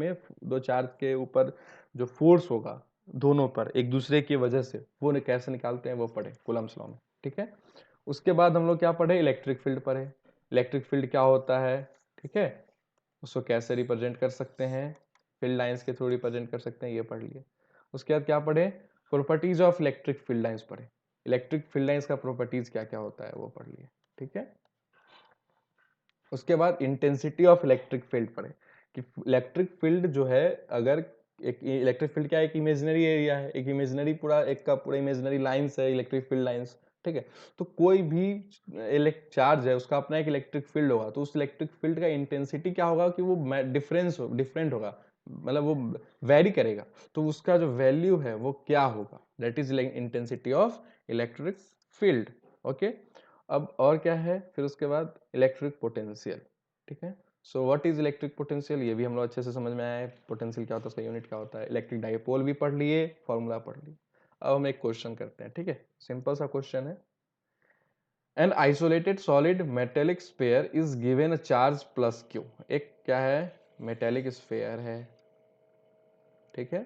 के ऊपर जो फोर्स होगा दोनों पर एक दूसरे की वजह से, वो कैसे निकालते हैं, वो पढ़े कूलम्स लॉ में, ठीक है। उसके बाद हम लोग क्या पढ़े, इलेक्ट्रिक फील्ड पढ़े। इलेक्ट्रिक फील्ड क्या होता है, ठीक है, उसको कैसे रिप्रेजेंट कर सकते हैं, फील्ड लाइंस के थ्रू रिप्रेजेंट कर सकते हैं, ये पढ़ लिए। उसके बाद क्या पढ़े, properties of electric field lines पढ़े। इलेक्ट्रिक फील्ड लाइंस का प्रॉपर्टीज क्या क्या होता है वो पढ़ लिए, ठीक है। उसके बाद इंटेंसिटी ऑफ इलेक्ट्रिक फील्ड पढ़े, कि इलेक्ट्रिक फील्ड जो है, अगर एक इलेक्ट्रिक फील्ड क्या है, एक इमेजिनरी एरिया है, एक इमेजिनरी पूरा एक का पूरा इमेजिनरी लाइंस है इलेक्ट्रिक फील्ड लाइंस, ठीक है। तो कोई भी चार्ज है उसका अपना एक इलेक्ट्रिक फील्ड होगा, तो उस इलेक्ट्रिक फील्ड का इंटेंसिटी क्या होगा कि वो डिफरेंट होगा, मतलब वो वेरी करेगा। तो उसका जो वैल्यू है वो क्या होगा, that is intensity of electric field. Okay, अब और क्या है, फिर उसके बाद इलेक्ट्रिक पोटेंशियल, ठीक है। So what is electric potential, ये भी हम लोग अच्छे से समझ में आया है, पोटेंशियल क्या होता है, उसका यूनिट क्या होता है। इलेक्ट्रिक डाइपोल भी पढ़ लिए, फॉर्मूला पढ़ लिए। अब हम एक क्वेश्चन करते हैं, ठीक है, सिंपल सा क्वेश्चन है। An isolated solid metallic sphere is given a charge plus Q. एक क्या है, मेटेलिक स्फीयर है, ठीक है।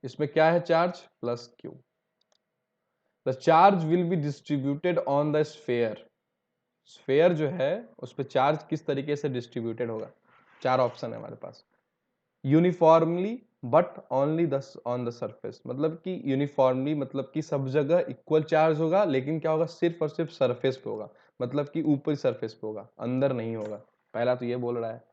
इसमें क्या है, charge plus Q. The charge will be distributed on the sphere. Sphere जो है उस पर चार्ज किस तरीके से डिस्ट्रीब्यूटेड होगा, चार ऑप्शन है हमारे पास। Uniformly but only on the surface, मतलब कि यूनिफॉर्मली मतलब कि सब जगह इक्वल चार्ज होगा, लेकिन क्या होगा, सिर्फ और सिर्फ सरफेस पे होगा, मतलब कि ऊपरी सरफेस पे होगा, अंदर नहीं होगा। पहला तो ये बोल रहा है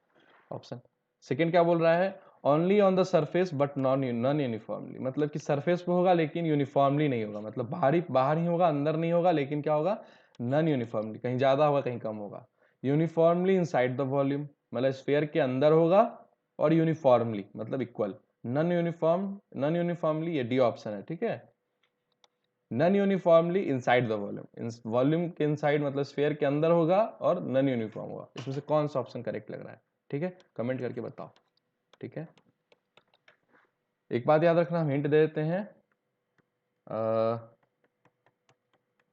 ऑप्शन। सेकंड क्या बोल रहा है, only on the surface but non uniformly, मतलब कि सरफेस पे होगा लेकिन यूनिफॉर्मली नहीं होगा, मतलब बाहर ही होगा, अंदर नहीं होगा, लेकिन क्या होगा, नॉन यूनिफॉर्मली, कहीं ज्यादा होगा कहीं कम होगा। यूनिफॉर्मली इनसाइड द वॉल्यूम, मतलब स्फीयर के अंदर होगा, और यूनिफॉर्मली मतलब इक्वल। नॉन यूनिफॉर्मली, ये डी ऑप्शन है, ठीक है। Non uniformly inside the volume, volume के इनसाइड मतलब स्फीयर के अंदर होगा, और नॉन यूनिफॉर्म होगा। इसमें से कौन सा ऑप्शन करेक्ट लग रहा है, ठीक है, कमेंट करके बताओ, ठीक है। एक बात याद रखना, हम हिंट दे देते हैं,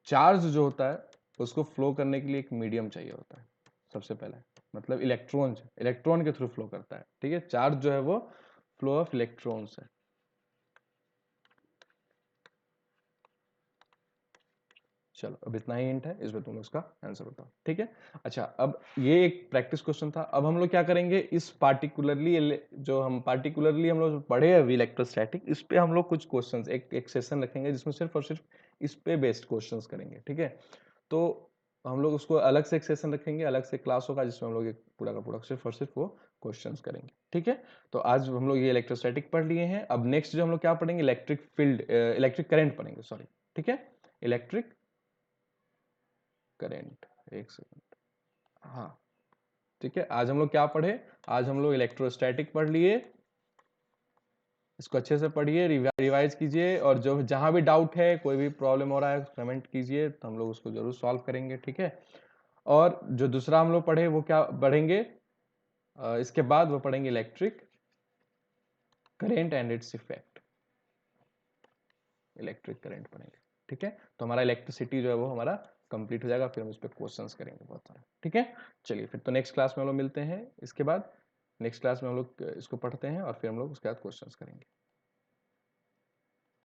चार्ज जो होता है उसको फ्लो करने के लिए एक मीडियम चाहिए होता है, सबसे पहले, मतलब इलेक्ट्रॉन के थ्रू फ्लो करता है, ठीक है। चार्ज जो है वो फ्लो ऑफ इलेक्ट्रॉन्स है। चलो, अब इतना ही हिंट है, इसमें तुम उसका आंसर बताओ, ठीक है। अच्छा, अब ये एक प्रैक्टिस क्वेश्चन था। अब हम लोग क्या करेंगे, इस पार्टिकुलरली हम लोग पढ़े अभी इलेक्ट्रोस्टैटिक, इस पे हम लोग कुछ क्वेश्चंस, एक सेशन रखेंगे जिसमें सिर्फ और सिर्फ इस पे बेस्ड क्वेश्चंस करेंगे, ठीक है। तो हम लोग उसको अलग से एक सेशन रखेंगे, अलग से क्लास होगा जिसमें हम लोग एक पूरा का पूरा सिर्फ और सिर्फ वो क्वेश्चंस करेंगे, ठीक है। तो आज हम लोग ये इलेक्ट्रोस्टैटिक पढ़ लिए हैं। अब नेक्स्ट जो हम लोग क्या पढ़ेंगे, इलेक्ट्रिक करंट पढ़ेंगे, सॉरी, ठीक है, इलेक्ट्रिक करेंट। एक सेकंड, हाँ, ठीक है। आज हम लोग क्या पढ़े, आज हम लोग इलेक्ट्रोस्टैटिक पढ़ लिए। इसको अच्छे से पढ़िए, रिवाइज कीजिए, और जो जहां भी डाउट है, कोई भी प्रॉब्लम हो रहा है, कमेंट कीजिए, तो हम लोग उसको जरूर सॉल्व करेंगे, ठीक है। और जो दूसरा हम लोग पढ़े वो क्या पढ़ेंगे, इसके बाद वो पढ़ेंगे electric current and its effect. Electric current पढ़ेंगे, ठीक है। तो हमारा इलेक्ट्रिसिटी जो है वो हमारा कंप्लीट हो जाएगा, फिर हम इस पर क्वेश्चंस करेंगे बहुत सारे, ठीक है। चलिए, फिर तो नेक्स्ट क्लास में हम लोग मिलते हैं इसके बाद। नेक्स्ट क्लास में हम लोग इसको पढ़ते हैं और फिर हम लोग उसके बाद क्वेश्चंस करेंगे।